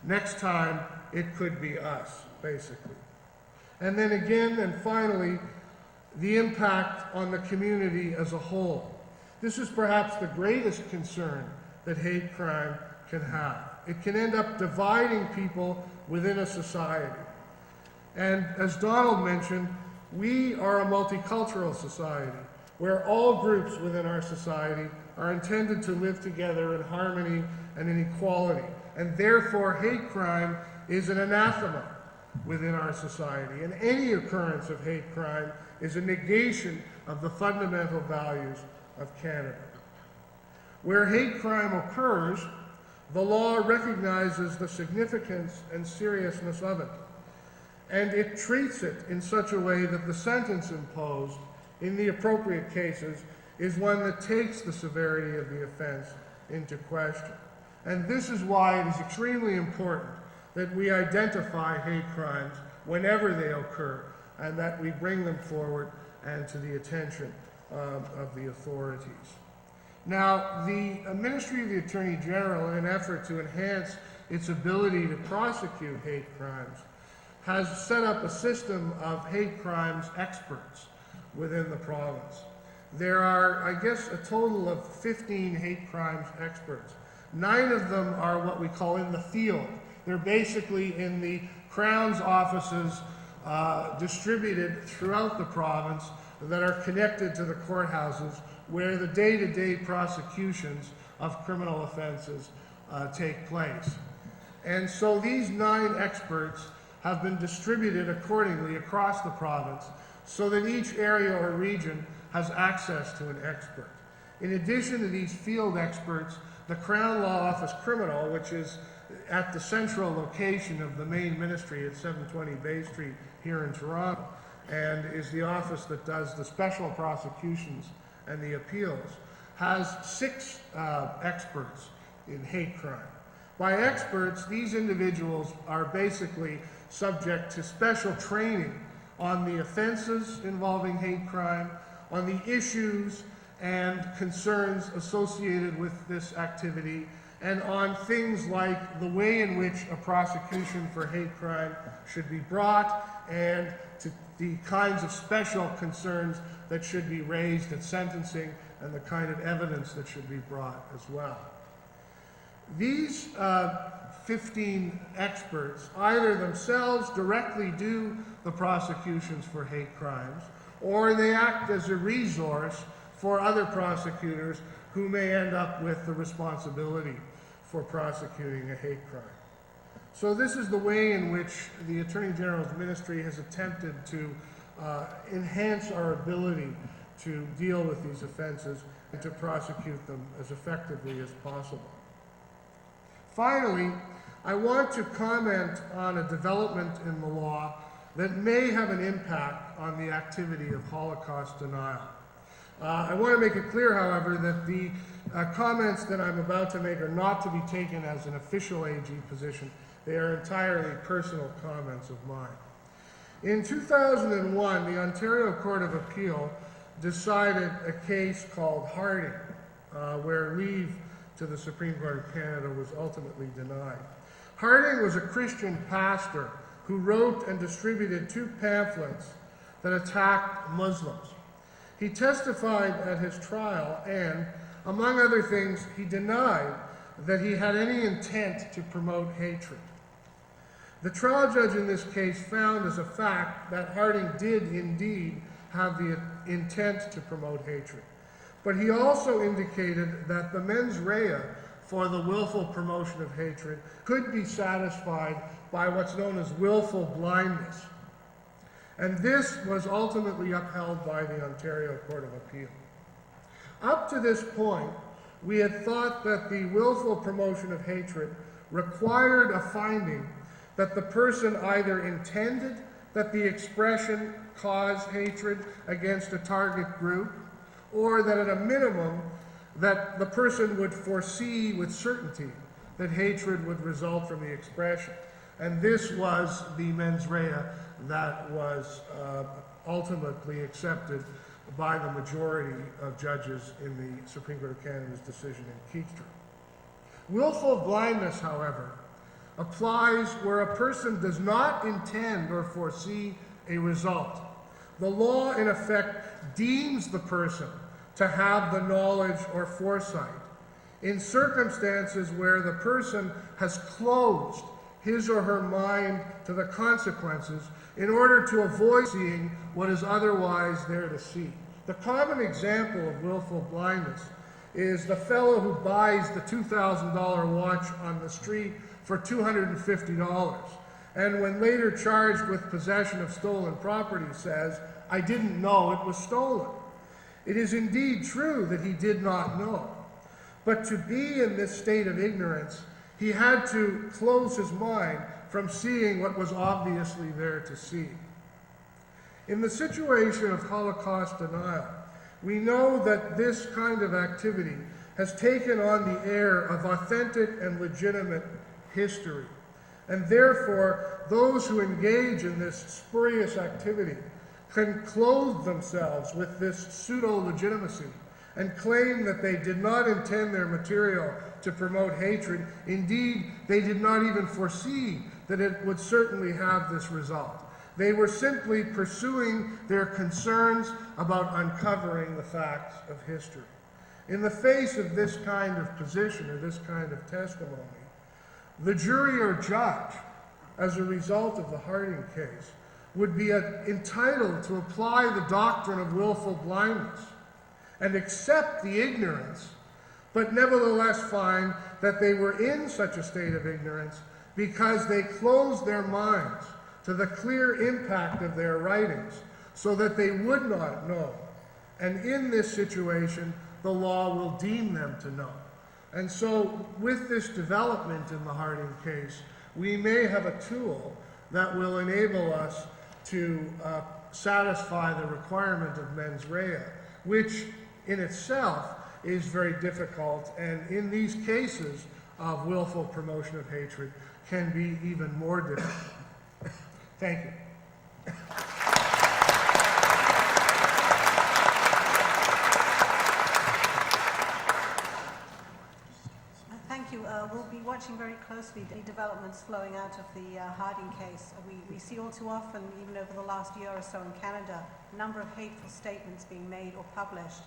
next time it could be us, basically. And then again, and finally, the impact on the community as a whole. This is perhaps the greatest concern that hate crime can have. It can end up dividing people within a society. And as Donald mentioned, we are a multicultural society where all groups within our society are intended to live together in harmony and in equality. And therefore, hate crime is an anathema within our society. And any occurrence of hate crime is a negation of the fundamental values of Canada. Where hate crime occurs, the law recognizes the significance and seriousness of it, and it treats it in such a way that the sentence imposed in the appropriate cases is one that takes the severity of the offense into question. And this is why it is extremely important that we identify hate crimes whenever they occur, and that we bring them forward and to the attention of the authorities. Now, the Ministry of the Attorney General, in an effort to enhance its ability to prosecute hate crimes, has set up a system of hate crimes experts within the province. There are, I guess, a total of 15 hate crimes experts. 9 of them are what we call in the field. They're basically in the Crown's offices distributed throughout the province that are connected to the courthouses where the day-to-day prosecutions of criminal offenses take place. And so these 9 experts have been distributed accordingly across the province so that each area or region has access to an expert. In addition to these field experts, the Crown Law Office Criminal, which is at the central location of the main ministry at 720 Bay Street here in Toronto, and is the office that does the special prosecutions and the appeals, has 6 experts in hate crime. By experts, these individuals are basically subject to special training on the offenses involving hate crime, on the issues and concerns associated with this activity, and on things like the way in which a prosecution for hate crime should be brought, and to the kinds of special concerns that should be raised at sentencing, and the kind of evidence that should be brought as well. These 15 experts either themselves directly do the prosecutions for hate crimes, or they act as a resource for other prosecutors who may end up with the responsibility for prosecuting a hate crime. So this is the way in which the Attorney General's ministry has attempted to enhance our ability to deal with these offenses and to prosecute them as effectively as possible. Finally, I want to comment on a development in the law that may have an impact on the activity of Holocaust denial. I want to make it clear, however, that the comments that I'm about to make are not to be taken as an official AG position. They are entirely personal comments of mine. In 2001, the Ontario Court of Appeal decided a case called Harding, where leave to the Supreme Court of Canada was ultimately denied. Harding was a Christian pastor who wrote and distributed 2 pamphlets that attacked Muslims. He testified at his trial and, among other things, he denied that he had any intent to promote hatred. The trial judge in this case found as a fact that Harding did indeed have the intent to promote hatred. But he also indicated that the mens rea for the willful promotion of hatred could be satisfied by what's known as willful blindness. And this was ultimately upheld by the Ontario Court of Appeal. Up to this point, we had thought that the willful promotion of hatred required a finding that the person either intended that the expression cause hatred against a target group, or that at a minimum that the person would foresee with certainty that hatred would result from the expression. And this was the mens rea that was ultimately accepted by the majority of judges in the Supreme Court of Canada's decision in Keegstra. Willful blindness, however, applies where a person does not intend or foresee a result. The law, in effect, deems the person to have the knowledge or foresight in circumstances where the person has closed his or her mind to the consequences in order to avoid seeing what is otherwise there to see. The common example of willful blindness is the fellow who buys the $2,000 watch on the street for $250, and when later charged with possession of stolen property says, "I didn't know it was stolen." It is indeed true that he did not know, but to be in this state of ignorance, he had to close his mind from seeing what was obviously there to see. In the situation of Holocaust denial, we know that this kind of activity has taken on the air of authentic and legitimate history. And therefore, those who engage in this spurious activity can clothe themselves with this pseudo-legitimacy and claim that they did not intend their material to promote hatred. Indeed, they did not even foresee that it would certainly have this result. They were simply pursuing their concerns about uncovering the facts of history. In the face of this kind of position or this kind of testimony, the jury or judge, as a result of the Harding case, would be entitled to apply the doctrine of willful blindness and accept the ignorance, but nevertheless find that they were in such a state of ignorance because they closed their minds to the clear impact of their writings so that they would not know. And in this situation, the law will deem them to know. And so with this development in the Harding case, we may have a tool that will enable us to satisfy the requirement of mens rea, which in itself is very difficult, and in these cases of willful promotion of hatred can be even more difficult. Thank you. Thank you. We'll be watching very closely the developments flowing out of the Harding case. We see all too often, even over the last year or so in Canada, a number of hateful statements being made or published.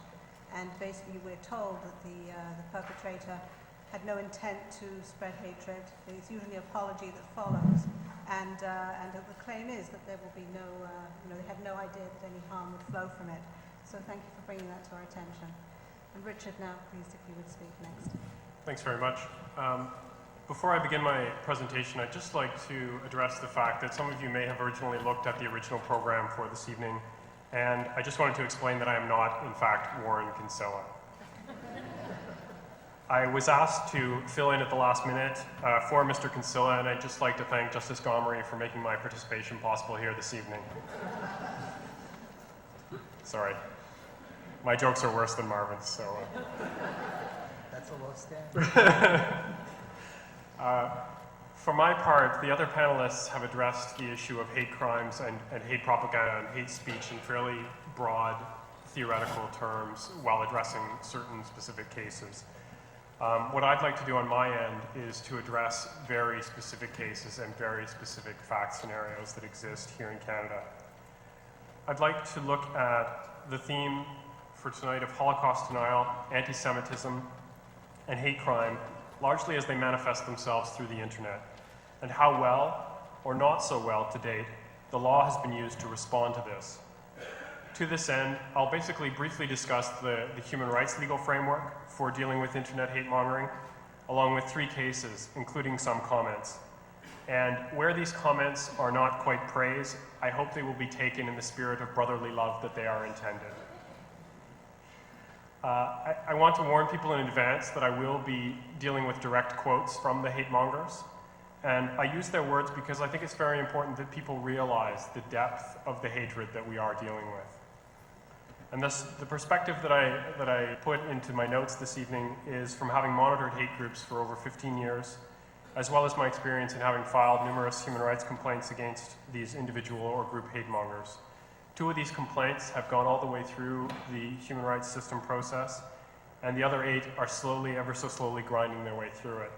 And basically we're told that the perpetrator had no intent to spread hatred. There's usually an apology that follows. And the claim is that there will be no, they had no idea that any harm would flow from it. So thank you for bringing that to our attention. And Richard, now please, if you would speak next. Thanks very much. Before I begin my presentation, I'd just like to address the fact that some of you may have originally looked at the original program for this evening, and I just wanted to explain that I am not, in fact, Warren Kinsella. I was asked to fill in at the last minute for Mr. Kinsella, and I'd just like to thank Justice Gomery for making my participation possible here this evening. Sorry. My jokes are worse than Marvin's, so... That's a low standard. For my part, the other panelists have addressed the issue of hate crimes and hate propaganda and hate speech in fairly broad theoretical terms while addressing certain specific cases. What I'd like to do on my end is to address very specific cases and very specific fact scenarios that exist here in Canada. I'd like to look at the theme for tonight of Holocaust denial, anti-Semitism, and hate crime, largely as they manifest themselves through the internet, and how well, or not so well to date, the law has been used to respond to this. To this end, I'll basically briefly discuss the human rights legal framework for dealing with internet hate mongering, along with 3 cases, including some comments. And where these comments are not quite praise, I hope they will be taken in the spirit of brotherly love that they are intended. I want to warn people in advance that I will be dealing with direct quotes from the hate mongers. And I use their words because I think it's very important that people realize the depth of the hatred that we are dealing with. And thus, the perspective that I put into my notes this evening is from having monitored hate groups for over 15 years, as well as my experience in having filed numerous human rights complaints against these individual or group hate mongers. 2 of these complaints have gone all the way through the human rights system process, and the other 8 are slowly, ever so slowly, grinding their way through it.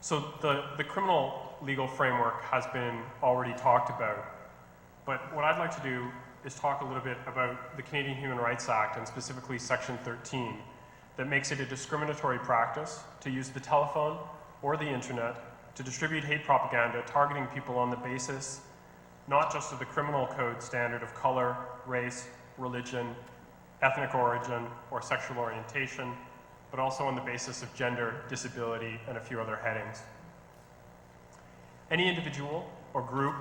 So the criminal legal framework has been already talked about, but what I'd like to do is talk a little bit about the Canadian Human Rights Act, and specifically Section 13, that makes it a discriminatory practice to use the telephone or the internet to distribute hate propaganda targeting people on the basis not just of the criminal code standard of color, race, religion, ethnic origin, or sexual orientation, but also on the basis of gender, disability, and a few other headings. Any individual or group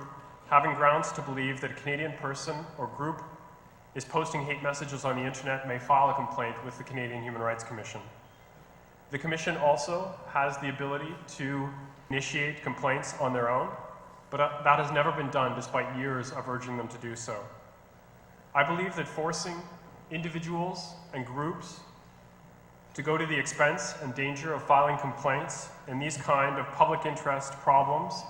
having grounds to believe that a Canadian person or group is posting hate messages on the internet may file a complaint with the Canadian Human Rights Commission. The Commission also has the ability to initiate complaints on their own, but that has never been done despite years of urging them to do so. I believe that forcing individuals and groups to go to the expense and danger of filing complaints in these kind of public interest problems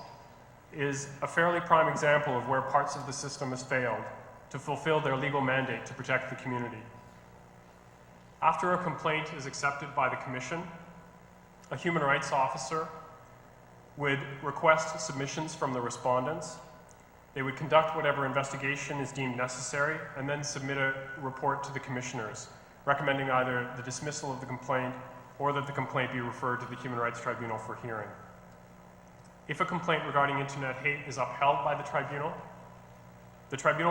is a fairly prime example of where parts of the system has failed to fulfill their legal mandate to protect the community. After a complaint is accepted by the Commission, a human rights officer would request submissions from the respondents. They would conduct whatever investigation is deemed necessary and then submit a report to the commissioners, recommending either the dismissal of the complaint or that the complaint be referred to the Human Rights Tribunal for hearing. If a complaint regarding internet hate is upheld by the tribunal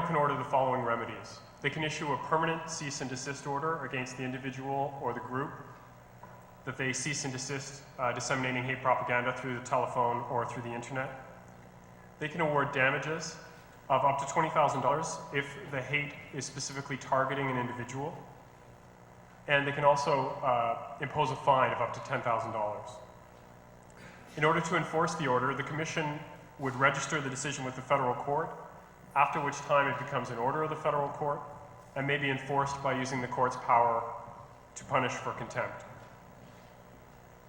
can order the following remedies. They can issue a permanent cease and desist order against the individual or the group that they cease and desist disseminating hate propaganda through the telephone or through the internet. They can award damages of up to $20,000 if the hate is specifically targeting an individual. And they can also impose a fine of up to $10,000. In order to enforce the order, the Commission would register the decision with the federal court, after which time it becomes an order of the federal court and may be enforced by using the court's power to punish for contempt.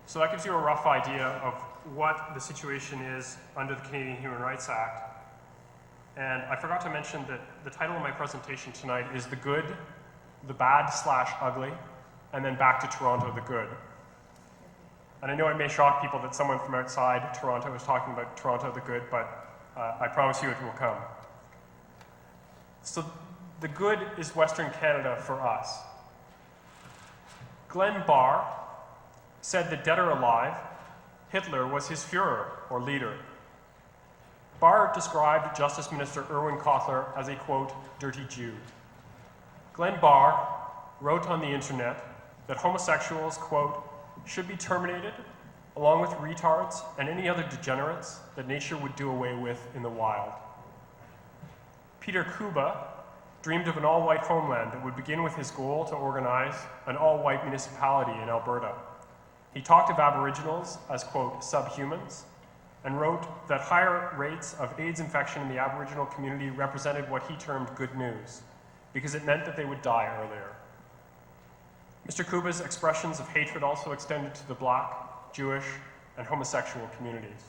So that gives you a rough idea of what the situation is under the Canadian Human Rights Act. And I forgot to mention that the title of my presentation tonight is The Good, the Bad/Ugly, and then Back to Toronto, the Good. And I know it may shock people that someone from outside Toronto is talking about Toronto, the Good, but I promise you it will come. So the good is Western Canada for us. Glenn Barr said that dead or alive, Hitler was his Führer, or leader. Barr described Justice Minister Erwin Kottler as a, quote, dirty Jew. Glenn Barr wrote on the internet that homosexuals, quote, should be terminated along with retards and any other degenerates that nature would do away with in the wild. Peter Kuba dreamed of an all-white homeland that would begin with his goal to organize an all-white municipality in Alberta. He talked of Aboriginals as, quote, subhumans, and wrote that higher rates of AIDS infection in the Aboriginal community represented what he termed good news, because it meant that they would die earlier. Mr. Kuba's expressions of hatred also extended to the Black, Jewish, and homosexual communities.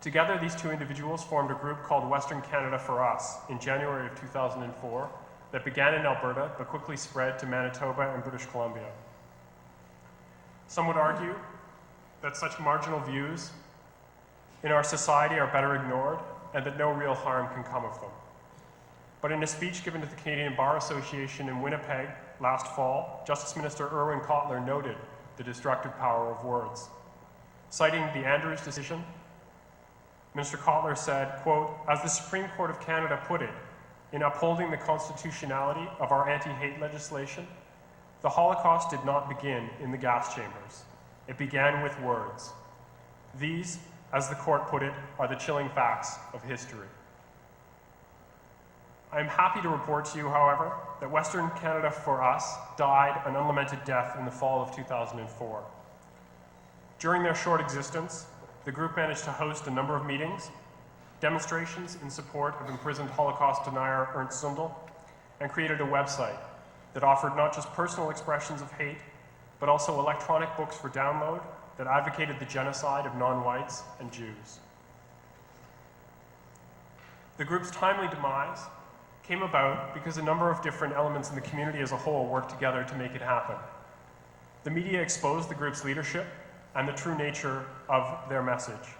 Together, these two individuals formed a group called Western Canada for Us in January of 2004 that began in Alberta but quickly spread to Manitoba and British Columbia. Some would argue that such marginal views in our society are better ignored and that no real harm can come of them. But in a speech given to the Canadian Bar Association in Winnipeg last fall, Justice Minister Erwin Kottler noted the destructive power of words. Citing the Andrews decision, Minister Kottler said, quote, as the Supreme Court of Canada put it, in upholding the constitutionality of our anti-hate legislation, the Holocaust did not begin in the gas chambers. It began with words. These, as the court put it, are the chilling facts of history. I am happy to report to you, however, that Western Canada for Us died an unlamented death in the fall of 2004. During their short existence, the group managed to host a number of meetings, demonstrations in support of imprisoned Holocaust denier Ernst Zundel, and created a website that offered not just personal expressions of hate, but also electronic books for download that advocated the genocide of non-whites and Jews. The group's timely demise came about because a number of different elements in the community as a whole worked together to make it happen. The media exposed the group's leadership and the true nature of their message.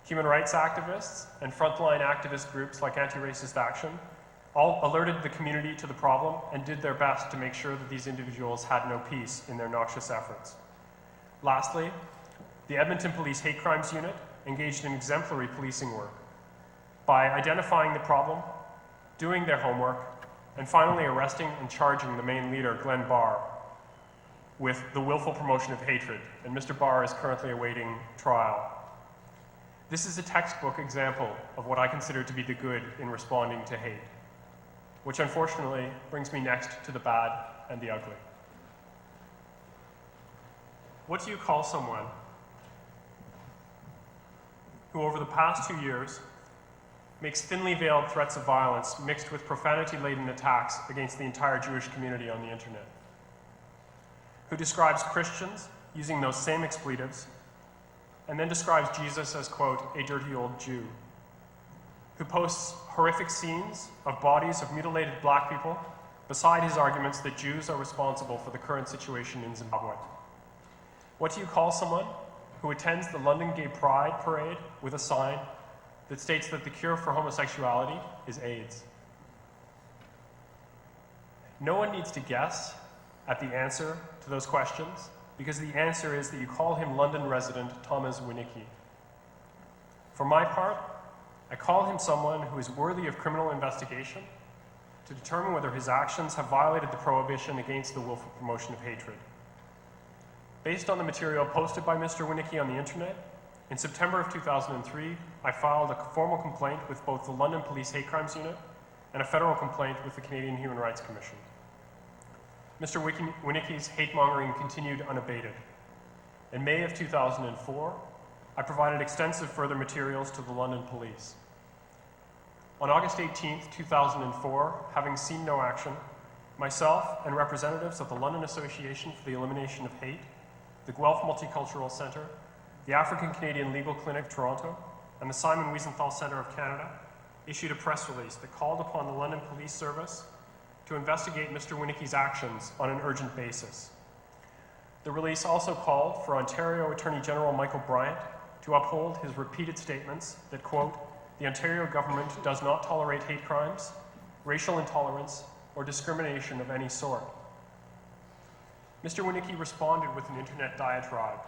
Human rights activists and frontline activist groups like Anti-Racist Action all alerted the community to the problem and did their best to make sure that these individuals had no peace in their noxious efforts. Lastly, the Edmonton Police Hate Crimes Unit engaged in exemplary policing work by identifying the problem, doing their homework, and finally arresting and charging the main leader, Glenn Barr, with the willful promotion of hatred, and Mr. Barr is currently awaiting trial. This is a textbook example of what I consider to be the good in responding to hate, which unfortunately brings me next to the bad and the ugly. What do you call someone who over the past 2 years makes thinly veiled threats of violence mixed with profanity-laden attacks against the entire Jewish community on the internet? who describes Christians using those same expletives, and then describes Jesus as, quote, a dirty old Jew, who posts horrific scenes of bodies of mutilated black people beside his arguments that Jews are responsible for the current situation in Zimbabwe. What do you call someone who attends the London Gay Pride parade with a sign that states that the cure for homosexuality is AIDS? No one needs to guess at the answer to those questions, because the answer is that you call him London resident Thomas Winicki. For my part, I call him someone who is worthy of criminal investigation to determine whether his actions have violated the prohibition against the willful promotion of hatred. Based on the material posted by Mr. Winicki on the internet, in September of 2003, I filed a formal complaint with both the London Police Hate Crimes Unit and a federal complaint with the Canadian Human Rights Commission. Mr. Winicki's hate-mongering continued unabated. In May of 2004, I provided extensive further materials to the London Police. On August 18, 2004, having seen no action, myself and representatives of the London Association for the Elimination of Hate, the Guelph Multicultural Centre, the African Canadian Legal Clinic, Toronto, and the Simon Wiesenthal Centre of Canada issued a press release that called upon the London Police Service to investigate Mr. Winicki's actions on an urgent basis. The release also called for Ontario Attorney General Michael Bryant to uphold his repeated statements that, quote, the Ontario government does not tolerate hate crimes, racial intolerance, or discrimination of any sort. Mr. Winicki responded with an internet diatribe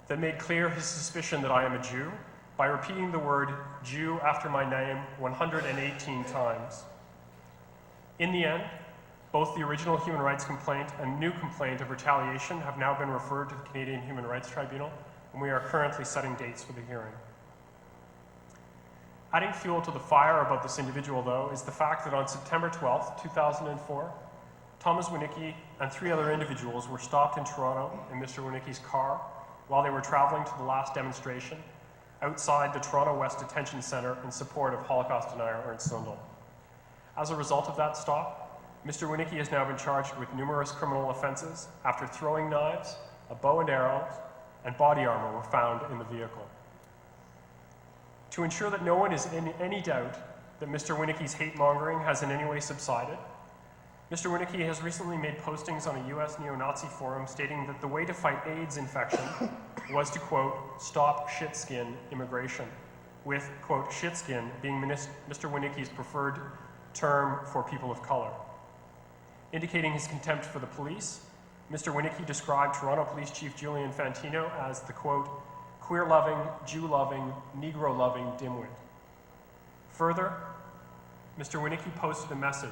that made clear his suspicion that I am a Jew by repeating the word Jew after my name 118 times. In the end, both the original human rights complaint and new complaint of retaliation have now been referred to the Canadian Human Rights Tribunal, and we are currently setting dates for the hearing. Adding fuel to the fire about this individual, though, is the fact that on September 12, 2004, Thomas Winicki and 3 other individuals were stopped in Toronto in Mr. Winicki's car while they were traveling to the last demonstration outside the Toronto West Detention Centre in support of Holocaust denier Ernst Zundel. As a result of that stop, Mr. Winicki has now been charged with numerous criminal offenses after throwing knives, a bow and arrows, and body armor were found in the vehicle. To ensure that no one is in any doubt that Mr. Winicki's hate-mongering has in any way subsided, Mr. Winicki has recently made postings on a US neo-Nazi forum stating that the way to fight AIDS infection was to, quote, stop shit-skin immigration, with, quote, shit-skin being Mr. Winicki's preferred term for people of color. Indicating his contempt for the police, Mr. Winicki described Toronto Police Chief Julian Fantino as the, quote, queer-loving, Jew-loving, Negro-loving dimwit. Further, Mr. Winicki posted a message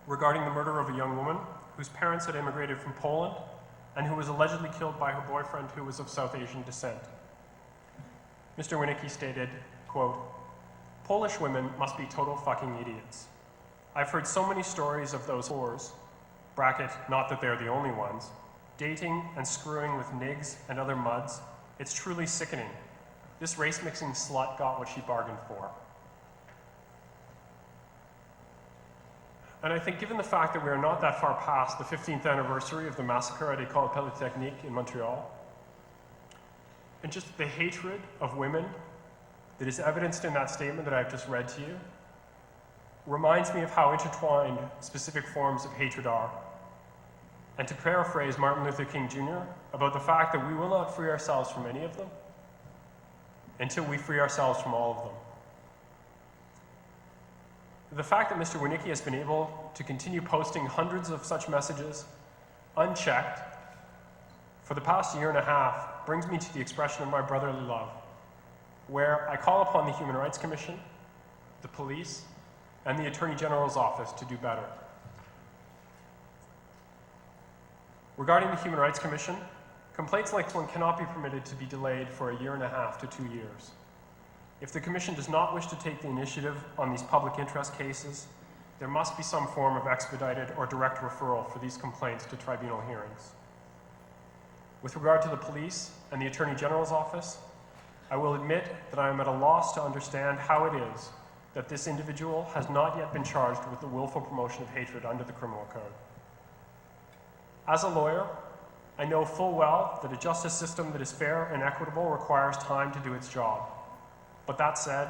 regarding the murder of a young woman whose parents had immigrated from Poland and who was allegedly killed by her boyfriend who was of South Asian descent. Mr. Winicki stated, quote, Polish women must be total fucking idiots. I've heard so many stories of those whores, bracket, not that they're the only ones, dating and screwing with nigs and other muds. It's truly sickening. This race-mixing slut got what she bargained for. And I think given the fact that we are not that far past the 15th anniversary of the massacre at École Polytechnique in Montreal, and just the hatred of women that is evidenced in that statement that I've just read to you, reminds me of how intertwined specific forms of hatred are. And to paraphrase Martin Luther King Jr. about the fact that we will not free ourselves from any of them until we free ourselves from all of them. The fact that Mr. Winicki has been able to continue posting hundreds of such messages unchecked for the past year and a half brings me to the expression of my brotherly love, where I call upon the Human Rights Commission, the police, and the Attorney General's office to do better. Regarding the Human Rights Commission, complaints like this one cannot be permitted to be delayed for a year and a half to 2 years. If the Commission does not wish to take the initiative on these public interest cases, there must be some form of expedited or direct referral for these complaints to tribunal hearings. With regard to the police and the Attorney General's office, I will admit that I am at a loss to understand how it is that this individual has not yet been charged with the willful promotion of hatred under the Criminal Code. As a lawyer, I know full well that a justice system that is fair and equitable requires time to do its job. But that said,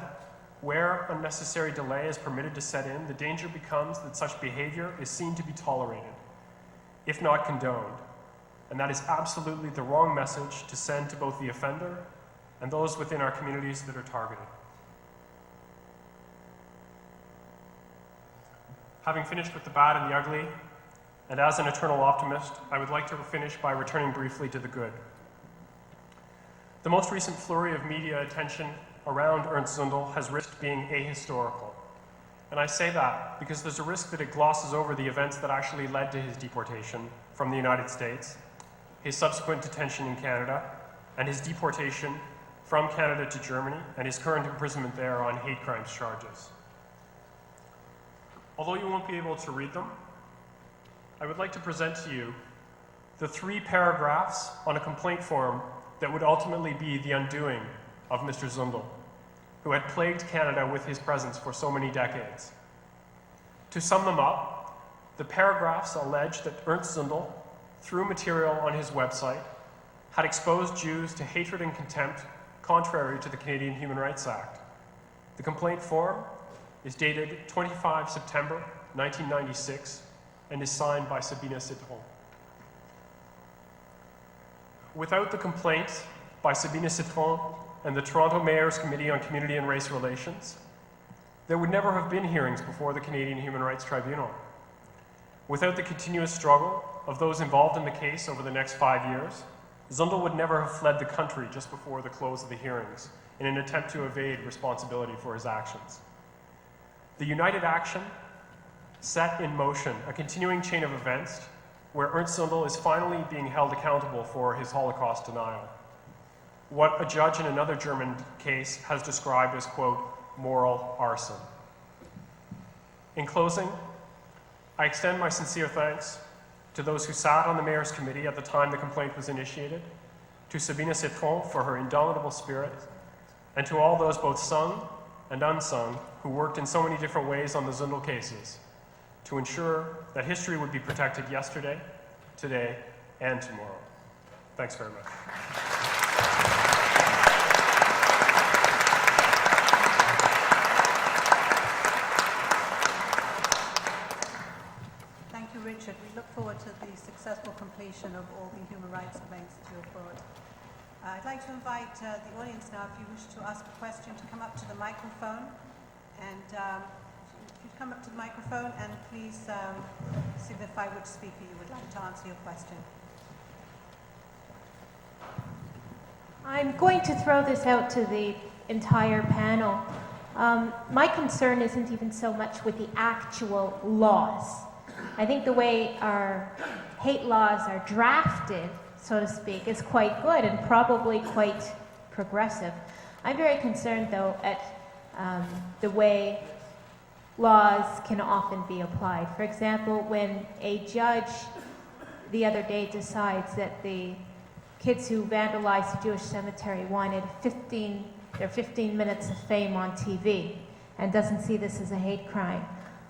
where unnecessary delay is permitted to set in, the danger becomes that such behavior is seen to be tolerated, if not condoned. And that is absolutely the wrong message to send to both the offender and those within our communities that are targeted. Having finished with the bad and the ugly, and as an eternal optimist, I would like to finish by returning briefly to the good. The most recent flurry of media attention around Ernst Zundel has risked being ahistorical. And I say that because there's a risk that it glosses over the events that actually led to his deportation from the United States, his subsequent detention in Canada, and his deportation from Canada to Germany, and his current imprisonment there on hate crimes charges. Although you won't be able to read them, I would like to present to you the 3 paragraphs on a complaint form that would ultimately be the undoing of Mr. Zundel, who had plagued Canada with his presence for so many decades. To sum them up, the paragraphs allege that Ernst Zundel, through material on his website, had exposed Jews to hatred and contempt contrary to the Canadian Human Rights Act. The complaint form is dated 25 September 1996 and is signed by Sabina Citron. Without the complaint by Sabina Citron and the Toronto Mayor's Committee on Community and Race Relations, there would never have been hearings before the Canadian Human Rights Tribunal. Without the continuous struggle of those involved in the case over the next 5 years, Zundel would never have fled the country just before the close of the hearings in an attempt to evade responsibility for his actions. The united action set in motion a continuing chain of events where Ernst Zundel is finally being held accountable for his Holocaust denial. What a judge in another German case has described as, quote, moral arson. In closing, I extend my sincere thanks to those who sat on the Mayor's Committee at the time the complaint was initiated, to Sabina Citron for her indomitable spirit, and to all those both sung and unsung who worked in so many different ways on the Zundel cases to ensure that history would be protected yesterday, today, and tomorrow. Thanks very much. Thank you, Richard. We look forward to the successful completion of all the human rights claims that you have brought. I'd like to invite the audience now, if you wish to ask a question, to come up to the microphone. And if you'd come up to the microphone and please signify which speaker you would like to answer your question. I'm going to throw this out to the entire panel. My concern isn't even so much with the actual laws. I think the way our hate laws are drafted, so to speak, is quite good and probably quite progressive. I'm very concerned, though, at the way laws can often be applied. For example, when a judge the other day decides that the kids who vandalized the Jewish cemetery wanted 15 minutes of fame on TV and doesn't see this as a hate crime,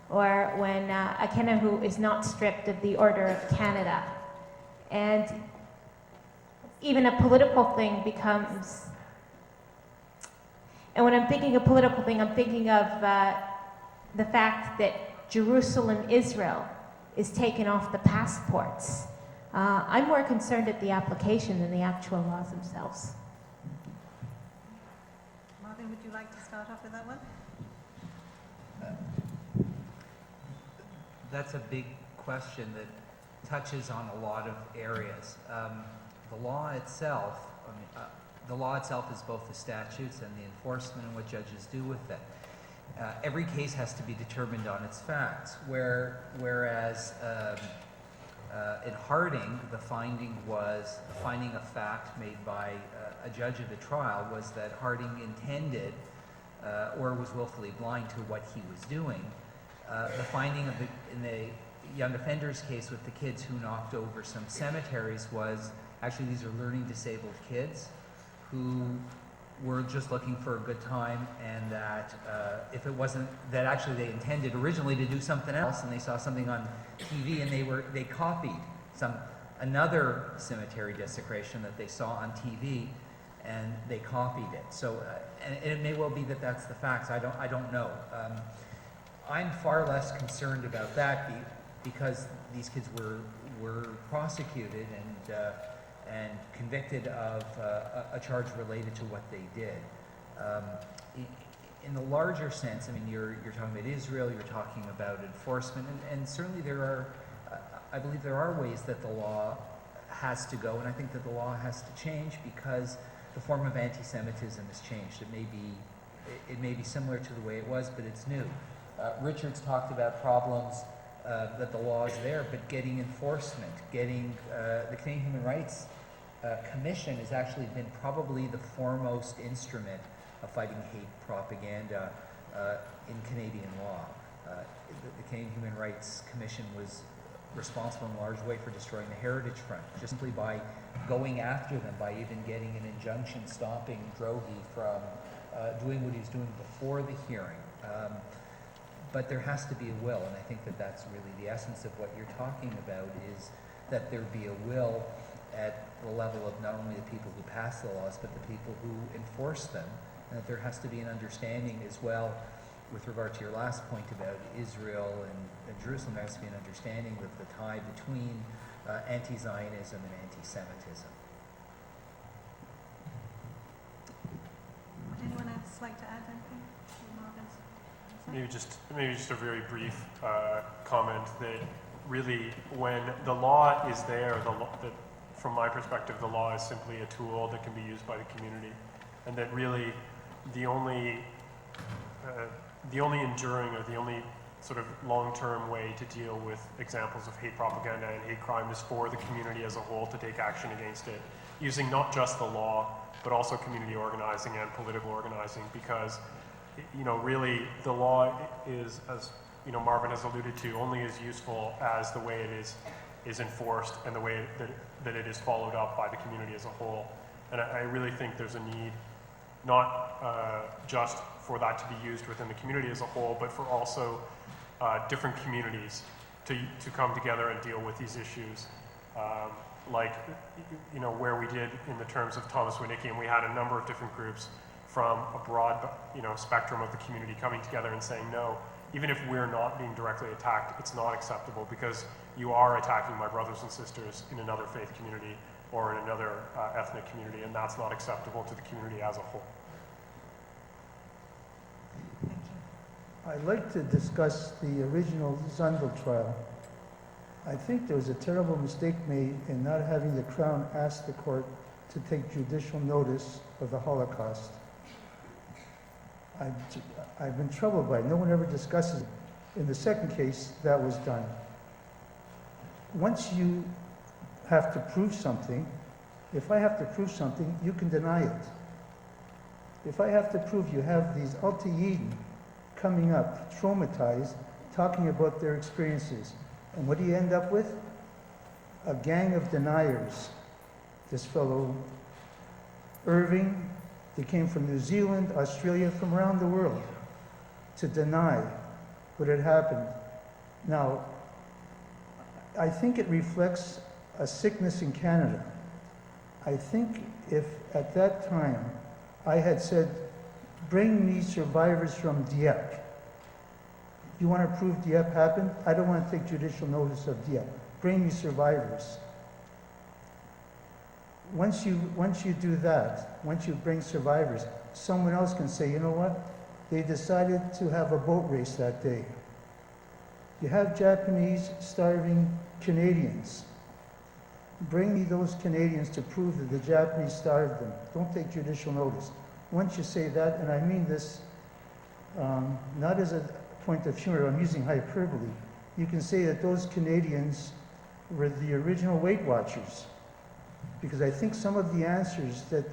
or when a Kennehu is not stripped of the Order of Canada, and even a political thing becomes, and when I'm thinking of political thing, I'm thinking of the fact that Jerusalem, Israel, is taken off the passports. I'm more concerned at the application than the actual laws themselves. Marvin, would you like to start off with that one? That's a big question that touches on a lot of areas. The law itself, the law itself is both the statutes and the enforcement and what judges do with it. Every case has to be determined on its facts, whereas in Harding, the finding of fact made by a judge of the trial was that Harding intended or was willfully blind to what he was doing. The finding in the young offenders case with the kids who knocked over some cemeteries was actually these are learning disabled kids who were just looking for a good time, and that if it wasn't that actually they intended originally to do something else and they saw something on TV and they copied another cemetery desecration that they saw on TV, and they copied it. So, and it may well be that that's the facts. I don't know. I'm far less concerned about that because these kids were prosecuted and convicted of a charge related to what they did. In the larger sense, I mean, you're talking about Israel, you're talking about enforcement, and certainly there are, I believe there are ways that the law has to go, and I think that the law has to change because the form of anti-Semitism has changed. It may be similar to the way it was, but it's new. Richard's talked about problems that the law is there, but getting enforcement, getting the Canadian Human Rights Commission has actually been probably the foremost instrument of fighting hate propaganda in Canadian law. The Canadian Human Rights Commission was responsible in a large way for destroying the Heritage Front, just simply by going after them, by even getting an injunction stopping Drohi from doing what he was doing before the hearing. But there has to be a will, and I think that that's really the essence of what you're talking about, is that there be a will at the level of not only the people who pass the laws, but the people who enforce them, and that there has to be an understanding as well, with regard to your last point about Israel and Jerusalem, there has to be an understanding of the tie between anti-Zionism and anti-Semitism. Would anyone else like to add anything to Marvin's? Maybe just a very brief comment that really, when the law is there, that from my perspective, the law is simply a tool that can be used by the community, and that really the only enduring or the only sort of long-term way to deal with examples of hate propaganda and hate crime is for the community as a whole to take action against it, using not just the law, but also community organizing and political organizing, because really the law is, as Marvin has alluded to, only as useful as the way it is enforced and the way that it is followed up by the community as a whole. And I really think there's a need not just for that to be used within the community as a whole, but for also different communities to come together and deal with these issues. Like, where we did in the terms of Thomas Winicki, and we had a number of different groups from a broad, spectrum of the community coming together and saying, no, even if we're not being directly attacked, it's not acceptable because you are attacking my brothers and sisters in another faith community or in another ethnic community, and that's not acceptable to the community as a whole. Thank you. I'd like to discuss the original Zundel trial. I think there was a terrible mistake made in not having the Crown ask the court to take judicial notice of the Holocaust. I've been troubled by it. No one ever discusses it. In the second case, that was done. Once you have to prove something, if I have to prove something, you can deny it. If I have to prove you have these Alta-Yidden coming up, traumatized, talking about their experiences, and what do you end up with? A gang of deniers. This fellow, Irving, they came from New Zealand, Australia, from around the world to deny what had happened. Now, I think it reflects a sickness in Canada. I think if at that time I had said, bring me survivors from Dieppe. You want to prove Dieppe happened? I don't want to take judicial notice of Dieppe. Bring me survivors. Once you do that, once you bring survivors, someone else can say, you know what? They decided to have a boat race that day. You have Japanese starving Canadians. Bring me those Canadians to prove that the Japanese starved them. Don't take judicial notice. Once you say that, and I mean this not as a point of humor, I'm using hyperbole, you can say that those Canadians were the original Weight Watchers. Because I think some of the answers that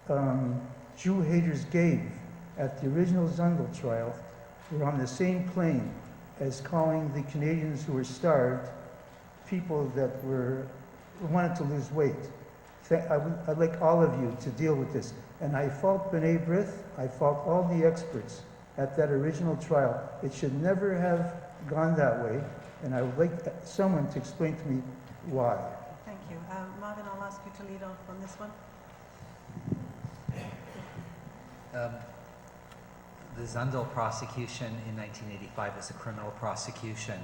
the Jew haters gave at the original Zundel trial were on the same plane as calling the Canadians who were starved people that wanted to lose weight. I'd like all of you to deal with this. And I fault B'nai Brith, I fault all the experts at that original trial. It should never have gone that way. And I would like someone to explain to me Why? Thank you. Marvin, I'll ask you to lead off on this one. The Zundel prosecution in 1985 is a criminal prosecution.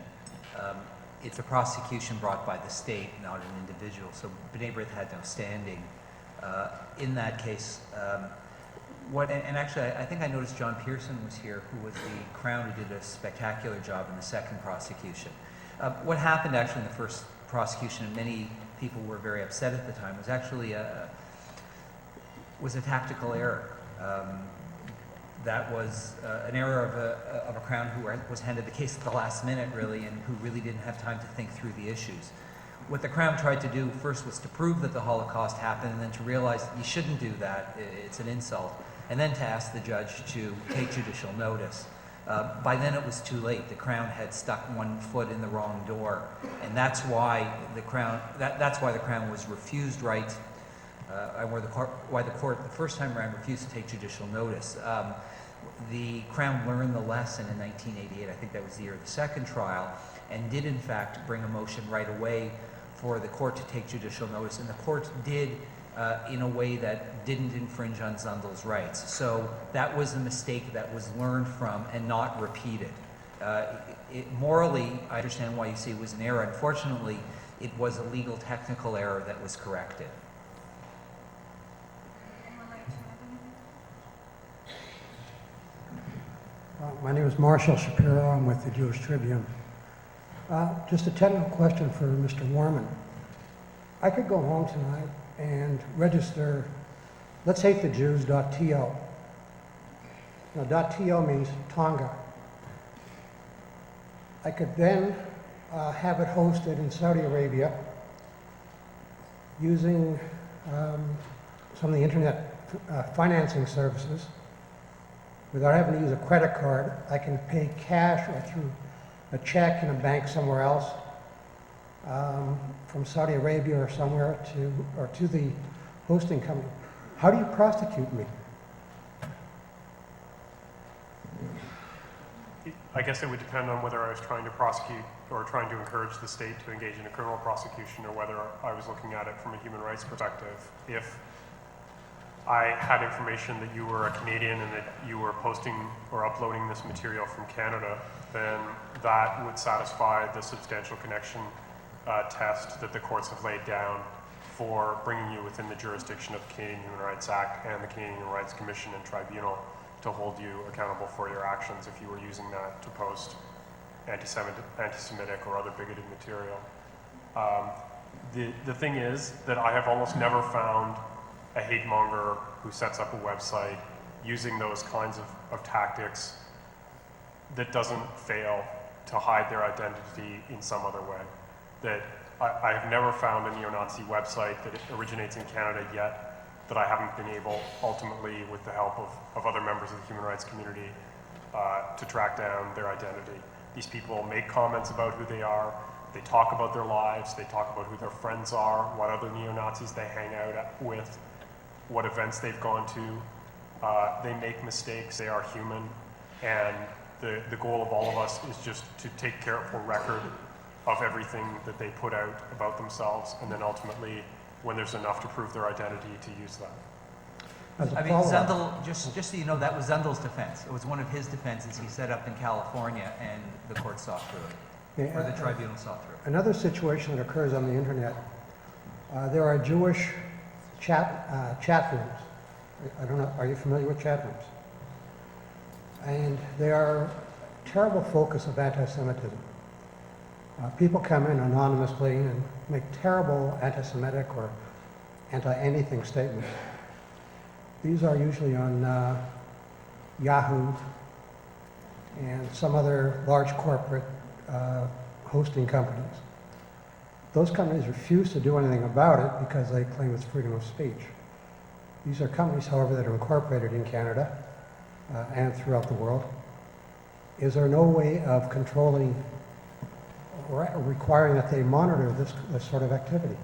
It's a prosecution brought by the state, not an individual, so B'nai Brith had no standing. In that case, and actually I think I noticed John Pearson was here, who was the Crown, who did a spectacular job in the second prosecution. What happened actually in the first prosecution, and many people were very upset at the time, was actually a tactical error. That was an error of a Crown who was handed the case at the last minute, really, and who really didn't have time to think through the issues. What the Crown tried to do first was to prove that the Holocaust happened, and then to realize that you shouldn't do that, it's an insult, and then to ask the judge to take judicial notice. By then it was too late. The Crown had stuck one foot in the wrong door, and that's why the Crown was refused rights, why the court the first time around refused to take judicial notice. The Crown learned the lesson in 1988, I think that was the year of the second trial, and did in fact bring a motion right away for the court to take judicial notice, and the court did in a way that didn't infringe on Zundel's rights. So that was a mistake that was learned from and not repeated. Morally, I understand why you say it was an error. Unfortunately, it was a legal technical error that was corrected. My name is Marshall Shapiro. I'm with the Jewish Tribune. Just a technical question for Mr. Warman. I could go home tonight and register, let's hate the Jews.to. Now, .to means Tonga. I could then have it hosted in Saudi Arabia using some of the internet financing services. Without having to use a credit card, I can pay cash or through a check in a bank somewhere else, from Saudi Arabia or somewhere to the hosting company. How do you prosecute me? I guess it would depend on whether I was trying to prosecute or trying to encourage the state to engage in a criminal prosecution, or whether I was looking at it from a human rights perspective. If I had information that you were a Canadian and that you were posting or uploading this material from Canada, then that would satisfy the substantial connection test that the courts have laid down for bringing you within the jurisdiction of the Canadian Human Rights Act and the Canadian Human Rights Commission and Tribunal to hold you accountable for your actions if you were using that to post anti-Semitic or other bigoted material. The thing is that I have almost never found a hate monger who sets up a website using those kinds of tactics that doesn't fail to hide their identity in some other way. That I have never found a neo-Nazi website that originates in Canada yet that I haven't been able, ultimately with the help of other members of the human rights community, to track down their identity. These people make comments about who they are, they talk about their lives, they talk about who their friends are, what other neo-Nazis they hang out with, what events they've gone to. They make mistakes, they are human, and the goal of all of us is just to take careful record of everything that they put out about themselves, and then ultimately, when there's enough to prove their identity, to use that. I mean, Zundel, just so you know, that was Zundel's defense. It was one of his defenses he set up in California, and the court saw through it, or the tribunal saw through it. Another situation that occurs on the internet, there are Jewish chat rooms. I don't know, are you familiar with chat rooms? And they are a terrible focus of anti-Semitism. People come in anonymously and make terrible anti-Semitic or anti-anything statements. These are usually on Yahoo and some other large corporate hosting companies. Those companies refuse to do anything about it because they claim it's freedom of speech. These are companies, however, that are incorporated in Canada and throughout the world. Is there no way of controlling or requiring that they monitor this sort of activity?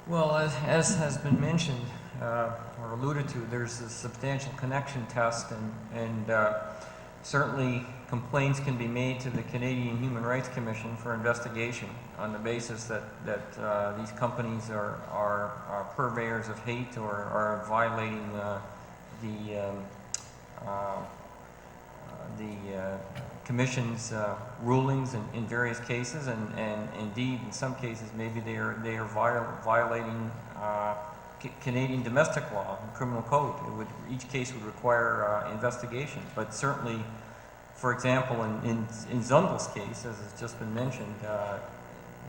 Well, as has been mentioned or alluded to, there's a substantial connection test, and Certainly, complaints can be made to the Canadian Human Rights Commission for investigation on the basis that these companies are purveyors of hate or are violating the Commission's rulings in various cases, and indeed, in some cases, maybe they are violating Canadian domestic law and criminal code. Each case would require investigation, but certainly, for example, in Zundel's case, as has just been mentioned,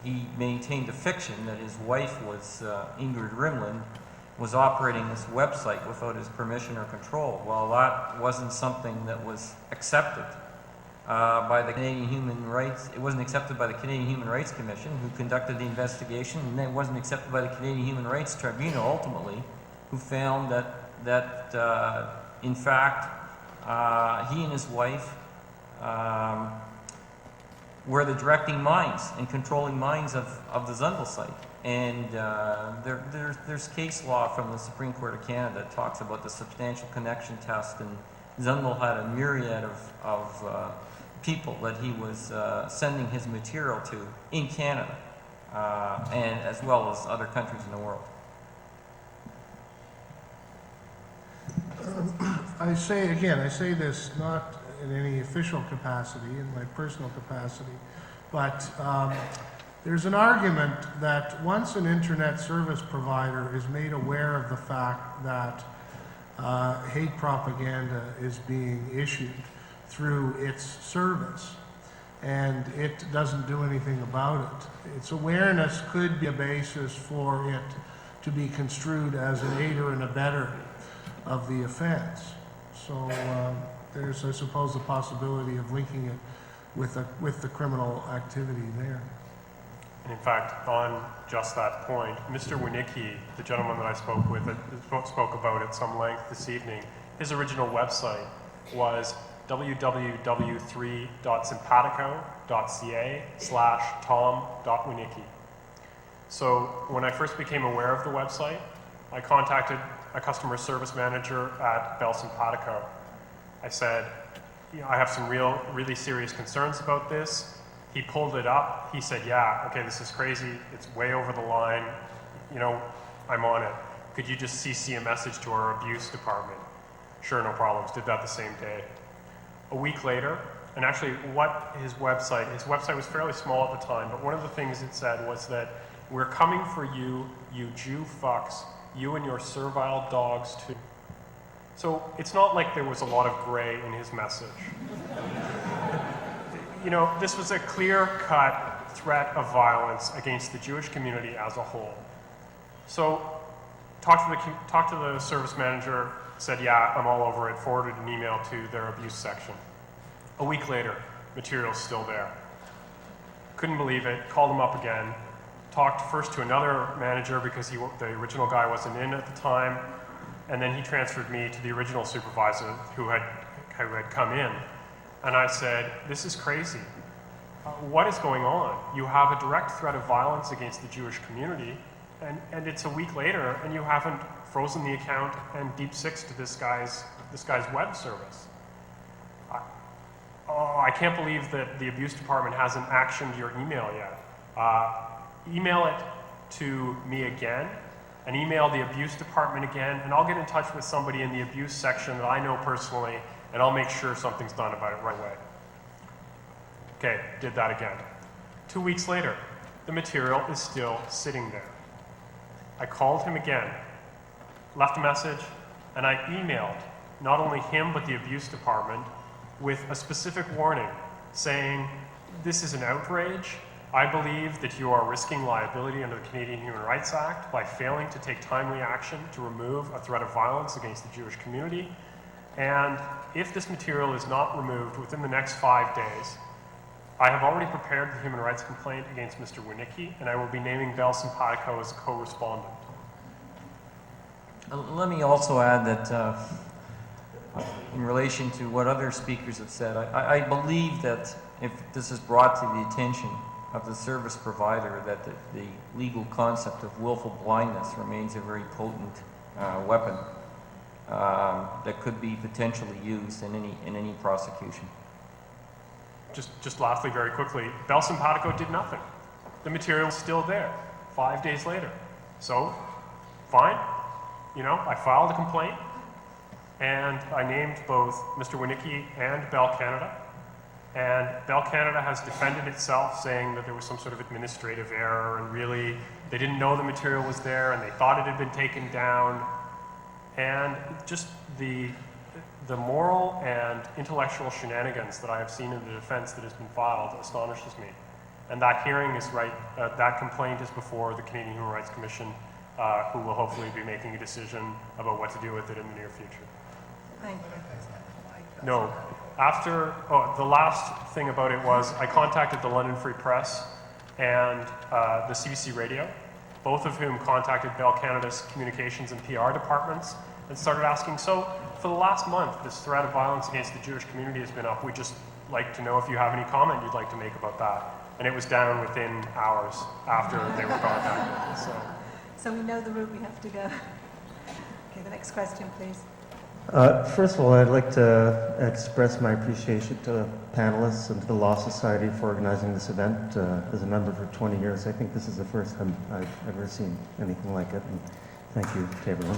he maintained a fiction that his wife was Ingrid Rimland, was operating this website without his permission or control. Well, that wasn't something that was accepted by the Canadian Human Rights. It wasn't accepted by the Canadian Human Rights Commission, who conducted the investigation, and it wasn't accepted by the Canadian Human Rights Tribunal ultimately, who found that in fact he and his wife were the directing minds and controlling minds of the Zundel site. And there's case law from the Supreme Court of Canada that talks about the substantial connection test, and Zundel had a myriad of people that he was sending his material to in Canada, and as well as other countries in the world. I say this not in any official capacity, in my personal capacity, but there's an argument that once an internet service provider is made aware of the fact that hate propaganda is being issued through its service, and it doesn't do anything about it, its awareness could be a basis for it to be construed as an aider and abetter of the offense. So there's, I suppose, the possibility of linking it with the criminal activity there. And in fact, on just that point, Mr. Winicki, the gentleman that I spoke with, spoke about at some length this evening, his original website was www.simpatico.ca/tom.winicki. So when I first became aware of the website, I contacted a customer service manager at Bell Simpatico. I said, I have some really serious concerns about this. He pulled it up. He said, yeah, okay, this is crazy. It's way over the line. I'm on it. Could you just CC a message to our abuse department? Sure, no problems. Did that the same day. A week later, and actually his website was fairly small at the time, but one of the things it said was that we're coming for you, you Jew fucks, you and your servile dogs too. So it's not like there was a lot of gray in his message. This was a clear-cut threat of violence against the Jewish community as a whole. So talked to the service manager, said, yeah, I'm all over it, forwarded an email to their abuse section. A week later, material's still there. Couldn't believe it, called him up again, talked first to another manager because the original guy wasn't in at the time, and then he transferred me to the original supervisor who had come in. And I said, this is crazy. What is going on? You have a direct threat of violence against the Jewish community, and it's a week later, and you haven't frozen the account and deep sixed this guy's web service. I can't believe that the abuse department hasn't actioned your email yet. Email it to me again, and email the abuse department again, and I'll get in touch with somebody in the abuse section that I know personally, and I'll make sure something's done about it right away. Okay, did that again. 2 weeks later, the material is still sitting there. I called him again, left a message, and I emailed not only him but the abuse department with a specific warning saying, this is an outrage. I believe that you are risking liability under the Canadian Human Rights Act by failing to take timely action to remove a threat of violence against the Jewish community. And if this material is not removed within the next 5 days, I have already prepared the human rights complaint against Mr. Winicki, and I will be naming Bell Simpatico as a co-respondent. Let me also add that in relation to what other speakers have said, I believe that if this is brought to the attention of the service provider, that the legal concept of willful blindness remains a very potent weapon that could be potentially used in any prosecution. Just lastly, very quickly, Bel Simpatico did nothing. The material's still there 5 days later. So, fine. You know, I filed a complaint, and I named both Mr. Winicki and Bell Canada. And Bell Canada has defended itself, saying that there was some sort of administrative error, and really they didn't know the material was there, and they thought it had been taken down. And just the moral and intellectual shenanigans that I have seen in the defense that has been filed astonishes me. And that hearing is right, that complaint is before the Canadian Human Rights Commission, who will hopefully be making a decision about what to do with it in the near future. Thank you. No. The last thing about it was I contacted the London Free Press and the CBC Radio, both of whom contacted Bell Canada's communications and PR departments and started asking, so for the last month, this threat of violence against the Jewish community has been up. We'd just like to know if you have any comment you'd like to make about that. And it was down within hours after they were contacted. So we know the route we have to go. Okay, the next question, please. First of all, I'd like to express my appreciation to the panelists and to the Law Society for organizing this event. As a member for 20 years, I think this is the first time I've ever seen anything like it, and thank you to everyone.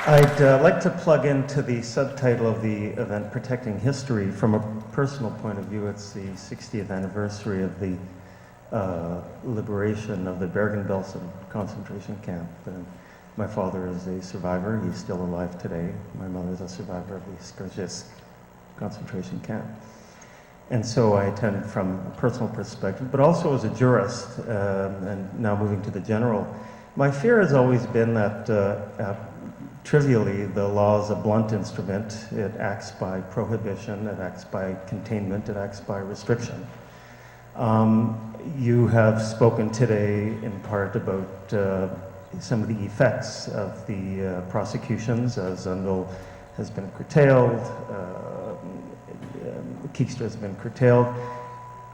I'd like to plug into the subtitle of the event, Protecting History. From a personal point of view, it's the 60th anniversary of the liberation of the Bergen-Belsen concentration camp. And my father is a survivor. He's still alive today. My mother is a survivor of the Skaržisk concentration camp. And so I attend from a personal perspective, but also as a jurist, and now moving to the general. My fear has always been that trivially, the law is a blunt instrument. It acts by prohibition, it acts by containment, it acts by restriction. You have spoken today in part about some of the effects of the prosecutions. Zundel has been curtailed, Kijkstra has been curtailed.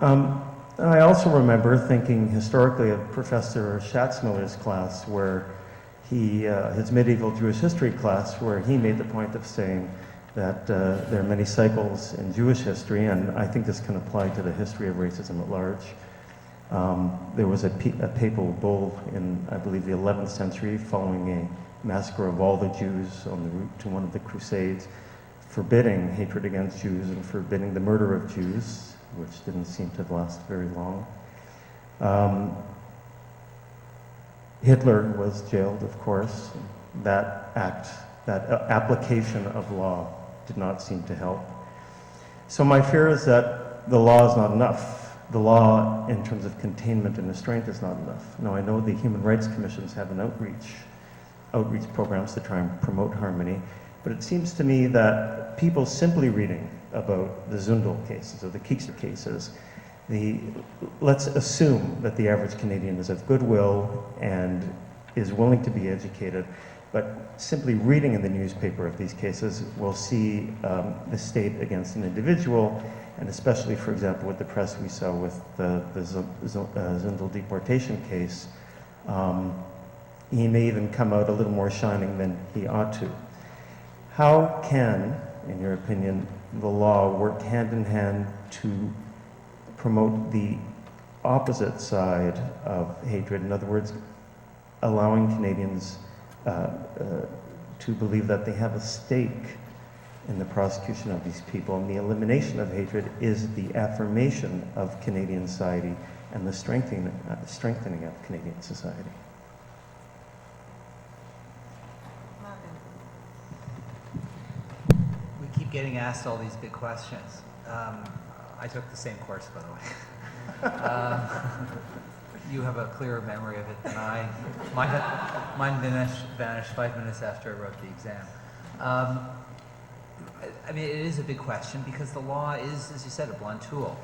I also remember thinking historically of Professor Schatzmiller's class, where his medieval Jewish history class, where he made the point of saying that there are many cycles in Jewish history, and I think this can apply to the history of racism at large. There was a papal bull in, I believe, the 11th century following a massacre of all the Jews on the route to one of the Crusades, forbidding hatred against Jews and forbidding the murder of Jews, which didn't seem to last very long. Hitler was jailed, of course. That application of law did not seem to help. So my fear is that the law is not enough. The law, in terms of containment and restraint, is not enough. Now, I know the Human Rights Commissions have an outreach programs to try and promote harmony, but it seems to me that people simply reading about the Zundel cases or the Kijkstra cases, let's assume that the average Canadian is of goodwill and is willing to be educated, but simply reading in the newspaper of these cases will see the state against an individual, and especially, for example, with the press we saw with the Zundel deportation case, he may even come out a little more shining than he ought to. How can, in your opinion, the law work hand in hand to promote the opposite side of hatred? In other words, allowing Canadians to believe that they have a stake in the prosecution of these people, and the elimination of hatred is the affirmation of Canadian society and the strengthening of Canadian society. We keep getting asked all these big questions. I took the same course, by the way. You have a clearer memory of it than I. Mine vanished 5 minutes after I wrote the exam. I mean, it is a big question because the law is, as you said, a blunt tool.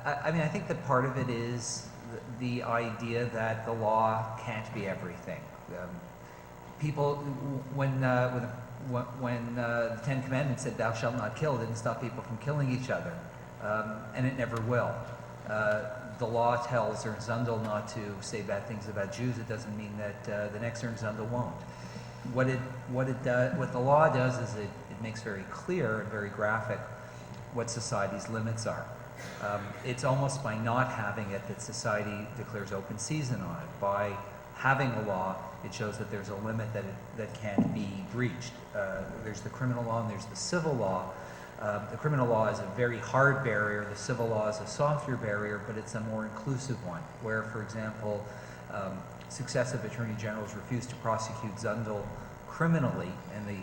I mean, I think that part of it is the idea that the law can't be everything. People, when the Ten Commandments said, "Thou shalt not kill," didn't stop people from killing each other, and it never will. the law tells Ernst Zundel not to say bad things about Jews, it doesn't mean that the next Ernst Zundel won't. What the law does is it makes very clear and very graphic what society's limits are. It's almost by not having it that society declares open season on it. By having a law, it shows that there's a limit that can't be breached. There's the criminal law and there's the civil law. The criminal law is a very hard barrier. The civil law is a softer barrier, but it's a more inclusive one, where, for example, successive attorney generals refused to prosecute Zundel criminally, and the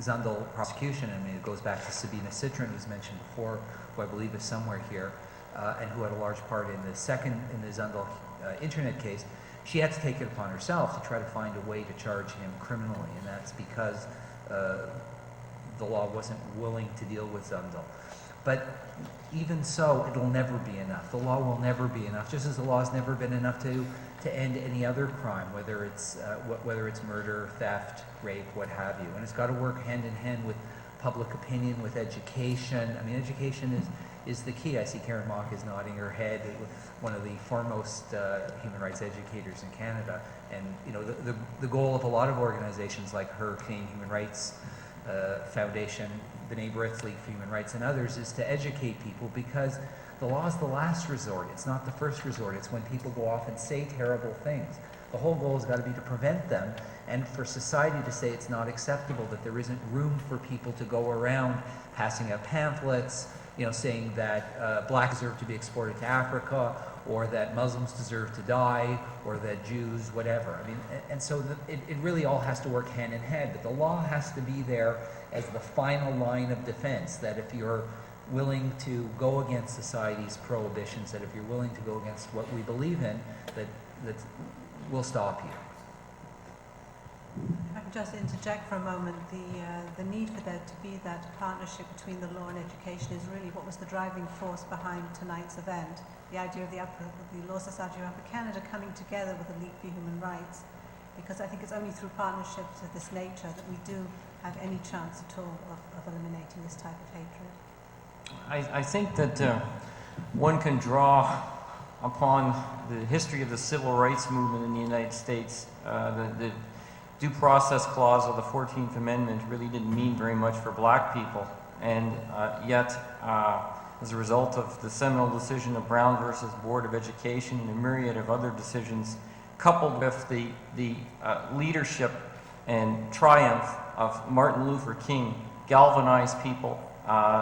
Zundel prosecution, I mean, it goes back to Sabina Citron, who's mentioned before, who I believe is somewhere here, and who had a large part in the Zundel internet case. She had to take it upon herself to try to find a way to charge him criminally, and that's because the law wasn't willing to deal with Zundel. But even so, it'll never be enough. The law will never be enough, just as the law has never been enough to end any other crime, whether it's murder, theft, rape, what have you. And it's got to work hand in hand with public opinion, with education. I mean, education is the key. I see Karen Mock is nodding her head, one of the foremost human rights educators in Canada. And you know, the goal of a lot of organizations like her, Canadian Human Rights Foundation, B'nai Brith League for Human Rights, and others, is to educate people, because the law is the last resort. It's not the first resort. It's when people go off and say terrible things. The whole goal has got to be to prevent them, and for society to say it's not acceptable, that there isn't room for people to go around passing out pamphlets, you know, saying that blacks deserve to be exported to Africa, or that Muslims deserve to die, or that Jews, whatever. I mean, and so it really all has to work hand in hand, but the law has to be there as the final line of defense, that if you're willing to go against society's prohibitions, that if you're willing to go against what we believe in, that will stop you. If I can just interject for a moment, the need for there to be that partnership between the law and education is really what was the driving force behind tonight's event. The idea of the Law Society of Upper Canada coming together with the League for Human Rights, because I think it's only through partnerships of this nature that we do have any chance at all of eliminating this type of hatred. I think that one can draw upon the history of the civil rights movement in the United States. The due process clause of the 14th Amendment really didn't mean very much for black people, and yet as a result of the seminal decision of Brown versus Board of Education and a myriad of other decisions, coupled with the leadership and triumph of Martin Luther King, galvanized people.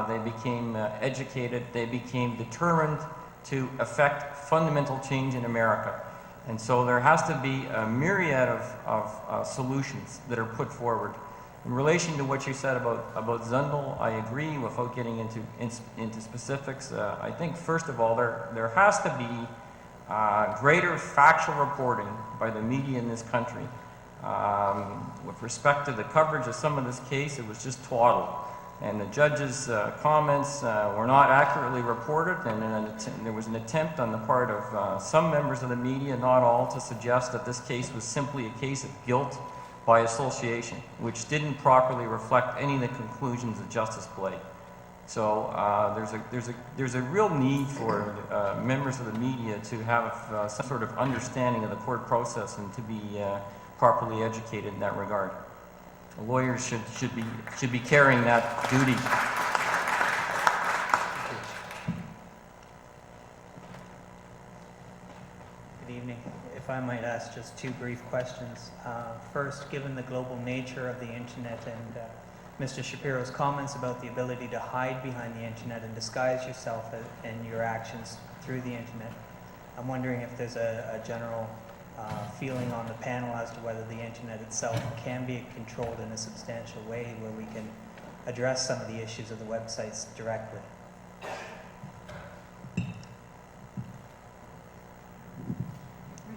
They became educated, they became determined to effect fundamental change in America. And so there has to be a myriad of solutions that are put forward. In relation to what you said about Zundel, I agree without getting into specifics. I think first of all, there has to be greater factual reporting by the media in this country. With respect to the coverage of some of this case, it was just twaddle. And the judge's comments were not accurately reported, and there was an attempt on the part of some members of the media, not all, to suggest that this case was simply a case of guilt by association, which didn't properly reflect any of the conclusions of Justice Blake. So there's a real need for members of the media to have some sort of understanding of the court process and to be properly educated in that regard. Lawyers should be carrying that duty. Good evening. If I might ask just two brief questions. First, given the global nature of the internet and Mr. Shapiro's comments about the ability to hide behind the internet and disguise yourself and your actions through the internet, I'm wondering if there's a general feeling on the panel as to whether the internet itself can be controlled in a substantial way where we can address some of the issues of the websites directly.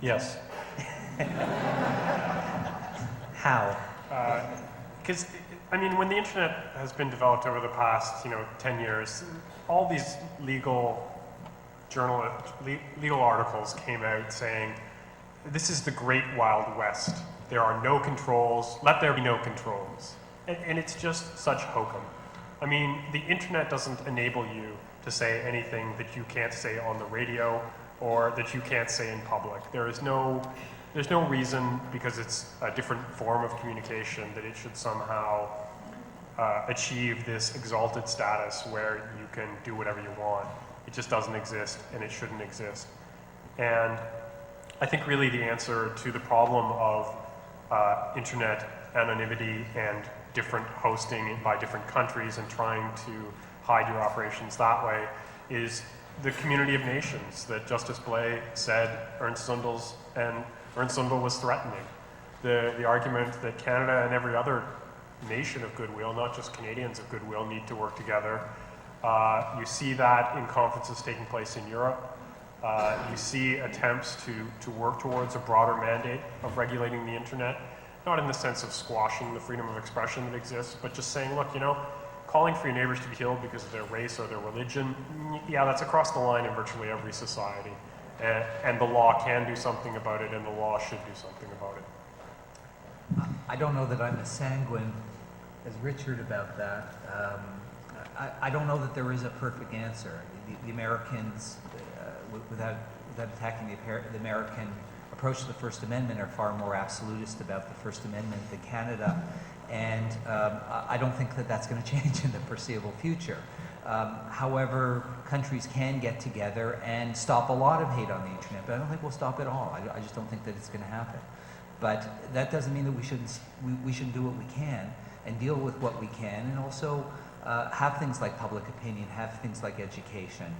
Yes. How? Because, I mean, when the internet has been developed over the past, 10 years, all these legal articles came out saying, this is the great Wild West. There are no controls. Let there be no controls. And it's just such hokum. I mean, the internet doesn't enable you to say anything that you can't say on the radio or that you can't say in public. There's no reason, because it's a different form of communication, that it should somehow achieve this exalted status where you can do whatever you want. It just doesn't exist, and it shouldn't exist. And I think really the answer to the problem of internet anonymity and different hosting by different countries and trying to hide your operations that way is the community of nations that Justice Blais said Ernst Zundel was threatening. The argument that Canada and every other nation of goodwill, not just Canadians of goodwill, need to work together. You see that in conferences taking place in Europe. You see attempts to work towards a broader mandate of regulating the internet, not in the sense of squashing the freedom of expression that exists, but just saying, look, calling for your neighbors to be killed because of their race or their religion, yeah, that's across the line in virtually every society. And the law can do something about it, and the law should do something about it. I don't know that I'm as sanguine as Richard about that. I don't know that there is a perfect answer. The Americans, without attacking the American approach to the First Amendment, are far more absolutist about the First Amendment than Canada. And I don't think that that's going to change in the foreseeable future. However, countries can get together and stop a lot of hate on the internet, but I don't think we'll stop it all. I just don't think that it's going to happen. But that doesn't mean that we shouldn't do what we can and deal with what we can, and also have things like public opinion, have things like education,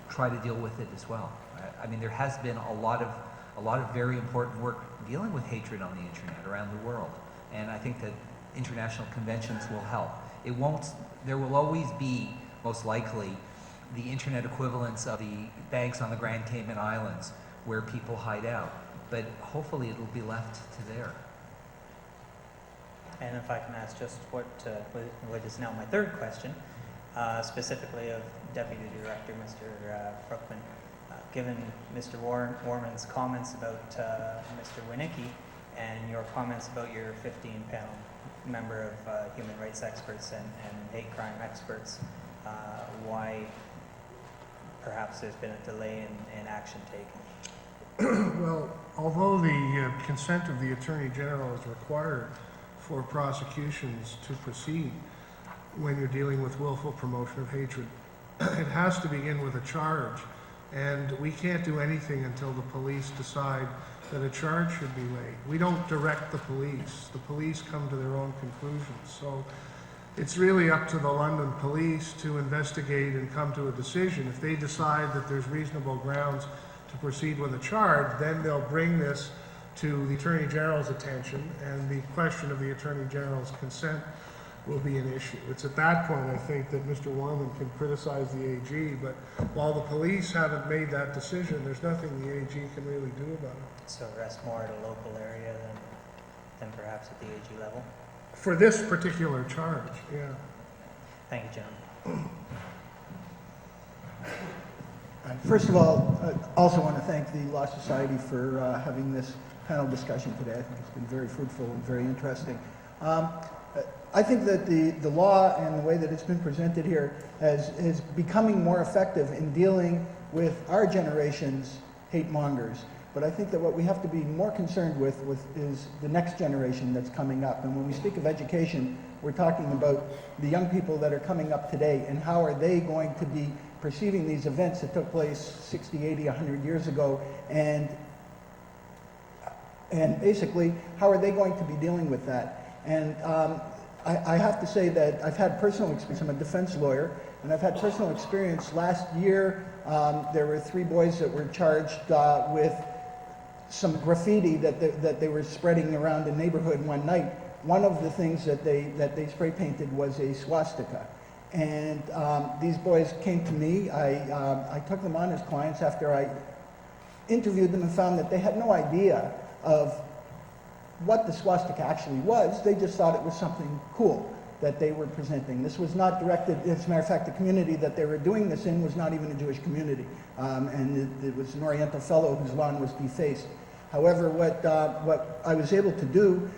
try to deal with it as well. I mean, there has been a lot of very important work dealing with hatred on the internet around the world, and I think that international conventions will help. There will always be, most likely, the internet equivalents of the banks on the Grand Cayman Islands where people hide out, but hopefully it'll be left to there. And if I can ask just what is now my third question, specifically of Deputy Director Mr. Fruchtman, given Mr. Warman's comments about Mr. Winicki and your comments about your 15-panel member of human rights experts and hate crime experts, why perhaps there's been a delay in action taken? Well, although the consent of the Attorney General is required for prosecutions to proceed when you're dealing with willful promotion of hatred, it has to begin with a charge. And we can't do anything until the police decide that a charge should be laid. We don't direct the police. The police come to their own conclusions. So it's really up to the London police to investigate and come to a decision. If they decide that there's reasonable grounds to proceed with a charge, then they'll bring this to the Attorney General's attention, and the question of the Attorney General's consent will be an issue. It's at that point, I think, that Mr. Warman can criticize the AG, but while the police haven't made that decision, there's nothing the AG can really do about it. So rest more at a local area than perhaps at the AG level? For this particular charge, yeah. Thank you, gentlemen. First of all, I also want to thank the Law Society for having this panel discussion today. I think it's been very fruitful and very interesting. I think that the law and the way that it's been presented here is becoming more effective in dealing with our generation's hate mongers. But I think that what we have to be more concerned with is the next generation that's coming up. And when we speak of education, we're talking about the young people that are coming up today, and how are they going to be perceiving these events that took place 60, 80, 100 years ago, and basically, how are they going to be dealing with that? And I have to say that I've had personal experience. I'm a defense lawyer, and I've had personal experience. Last year, there were 3 boys that were charged with some graffiti that they were spreading around the neighborhood one night. One of the things that they spray painted was a swastika. And these boys came to me. I took them on as clients after I interviewed them and found that they had no idea of what the swastika actually was. They just thought it was something cool that they were presenting. This was not directed, as a matter of fact, the community that they were doing this in was not even a Jewish community. And it was an Oriental fellow whose lawn was defaced. However, what I was able to do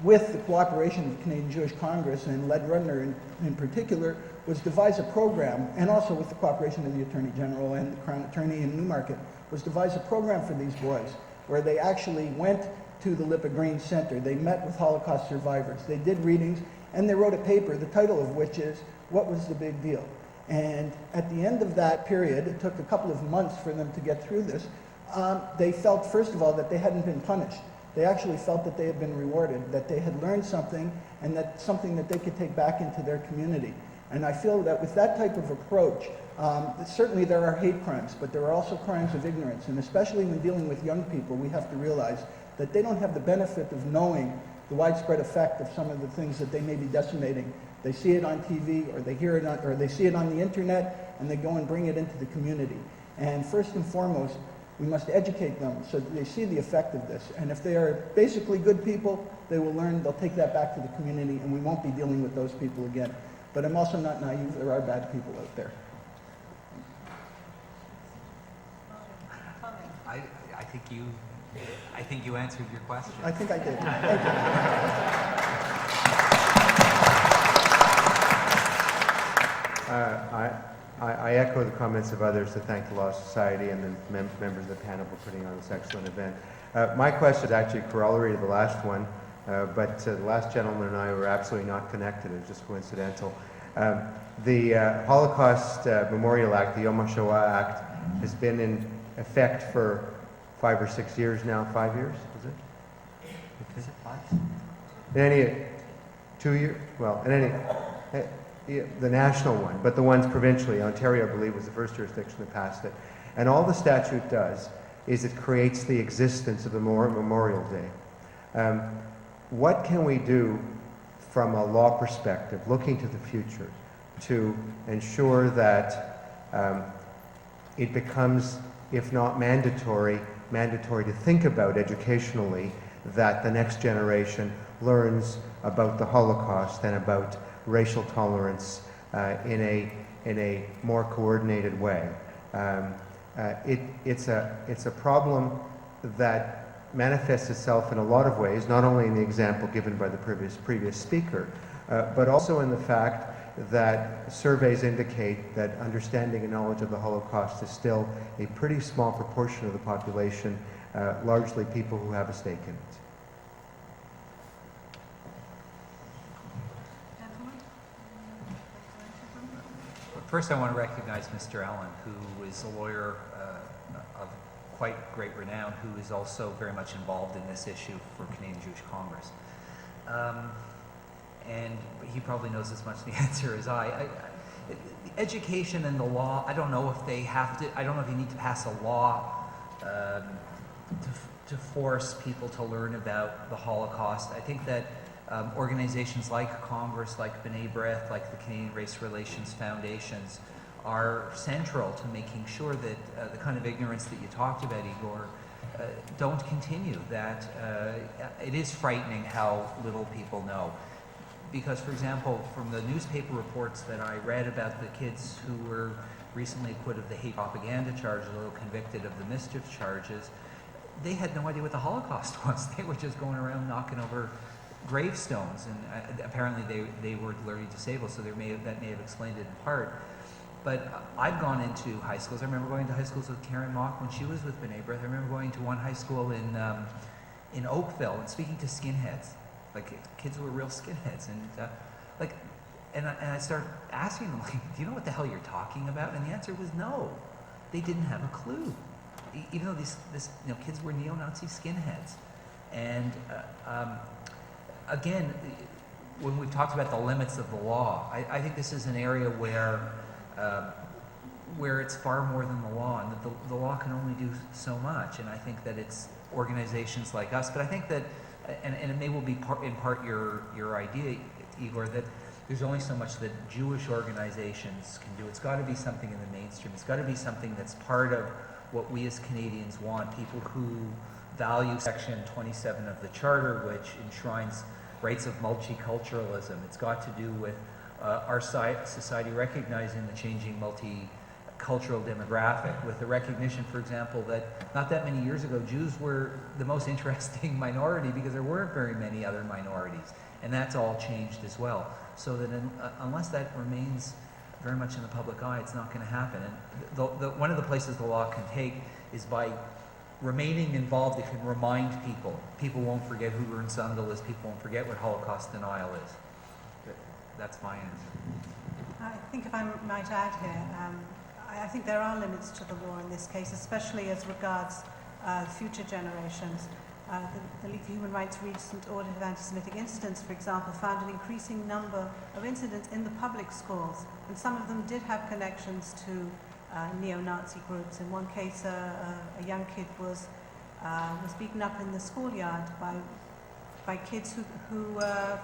with the cooperation of the Canadian Jewish Congress and Led Rudner in particular, was devise a program, and also with the cooperation of the Attorney General and the Crown Attorney in Newmarket, was devise a program for these boys where they actually went to the Lipa Green Center. They met with Holocaust survivors. They did readings, and they wrote a paper, the title of which is, What Was the Big Deal? And at the end of that period, it took a couple of months for them to get through this, they felt, first of all, that they hadn't been punished. They actually felt that they had been rewarded, that they had learned something, and that something that they could take back into their community. And I feel that with that type of approach, certainly there are hate crimes, but there are also crimes of ignorance. And especially when dealing with young people, we have to realize that they don't have the benefit of knowing the widespread effect of some of the things that they may be decimating. They see it on TV, or they hear it on, or they see it on the internet, and they go and bring it into the community. And first and foremost, we must educate them so that they see the effect of this. And if they are basically good people, they will learn, they'll take that back to the community, and we won't be dealing with those people again. But I'm also not naive, there are bad people out there. I think you answered your question. I think I did. Thank you. I echo the comments of others to thank the Law Society and the members of the panel for putting on this excellent event. My question is actually a corollary to the last one, but the last gentleman and I were absolutely not connected. It was just coincidental. The Holocaust Memorial Act, the Yom HaShoah Act, has been in effect for 5 or 6 years now. 5 years, is it? Is it 5? In any, 2 years? Well, in any, the national one, but the ones provincially. Ontario, I believe, was the first jurisdiction that passed it. And all the statute does is it creates the existence of the Memorial Day. What can we do from a law perspective, looking to the future, to ensure that it becomes, if not mandatory to think about educationally, that the next generation learns about the Holocaust and about racial tolerance in a more coordinated way. It's a problem that manifests itself in a lot of ways, not only in the example given by the previous speaker, but also in the fact that surveys indicate that understanding and knowledge of the Holocaust is still a pretty small proportion of the population, largely people who have a stake in it. First, I want to recognize Mr. Allen, who is a lawyer of quite great renown, who is also very much involved in this issue for Canadian Jewish Congress. And he probably knows as much the answer as I. Education and the law, I don't know if they have to, I don't know if you need to pass a law to force people to learn about the Holocaust. I think that organizations like Congress, like B'nai Brith, like the Canadian Race Relations Foundations are central to making sure that the kind of ignorance that you talked about, Igor, don't continue. That it is frightening how little people know. Because, for example, from the newspaper reports that I read about the kids who were recently acquitted of the hate propaganda charges, or convicted of the mischief charges, they had no idea what the Holocaust was. They were just going around knocking over gravestones, and apparently they were learning disabled, so that may have explained it in part. But I've gone into high schools. I remember going to high schools with Karen Mock when she was with B'nai Brith. I remember going to one high school in Oakville and speaking to skinheads, like kids who were real skinheads, and I started asking them, like, do you know what the hell you're talking about? And the answer was no. They didn't have a clue, even though these kids were neo-Nazi skinheads. And again, when we've talked about the limits of the law, I think this is an area where it's far more than the law, and that the law can only do so much. And I think that it's organizations like us, but I think that, and it may well be in part your idea, Igor, that there's only so much that Jewish organizations can do. It's got to be something in the mainstream. It's got to be something that's part of what we as Canadians want, people who value Section 27 of the Charter, which enshrines rights of multiculturalism. It's got to do with our society recognizing the changing cultural demographic, with the recognition, for example, that not that many years ago, Jews were the most interesting minority because there weren't very many other minorities. And that's all changed as well. So that unless that remains very much in the public eye, it's not going to happen. And one of the places the law can take is by remaining involved. It can remind people. People won't forget who Ern Sundal is. People won't forget what Holocaust denial is. That's my answer. I think if I might add here, I think there are limits to the law in this case, especially as regards future generations. The League for Human Rights' recent audit of anti-Semitic incidents, for example, found an increasing number of incidents in the public schools, and some of them did have connections to neo-Nazi groups. In one case, a young kid was beaten up in the schoolyard by kids who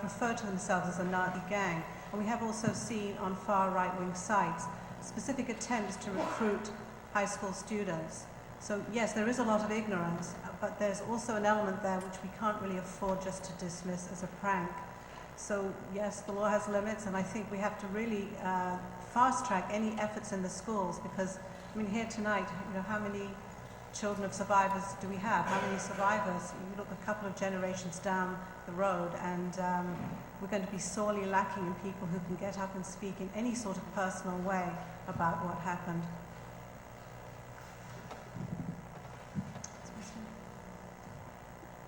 refer to themselves as a Nazi gang. And we have also seen on far right-wing sites specific attempts to recruit high school students. So yes, there is a lot of ignorance, but there's also an element there which we can't really afford just to dismiss as a prank. So yes, the law has limits, and I think we have to really fast-track any efforts in the schools, because, I mean, here tonight, you know, how many children of survivors do we have? How many survivors? You look a couple of generations down the road, and we're going to be sorely lacking in people who can get up and speak in any sort of personal way about what happened.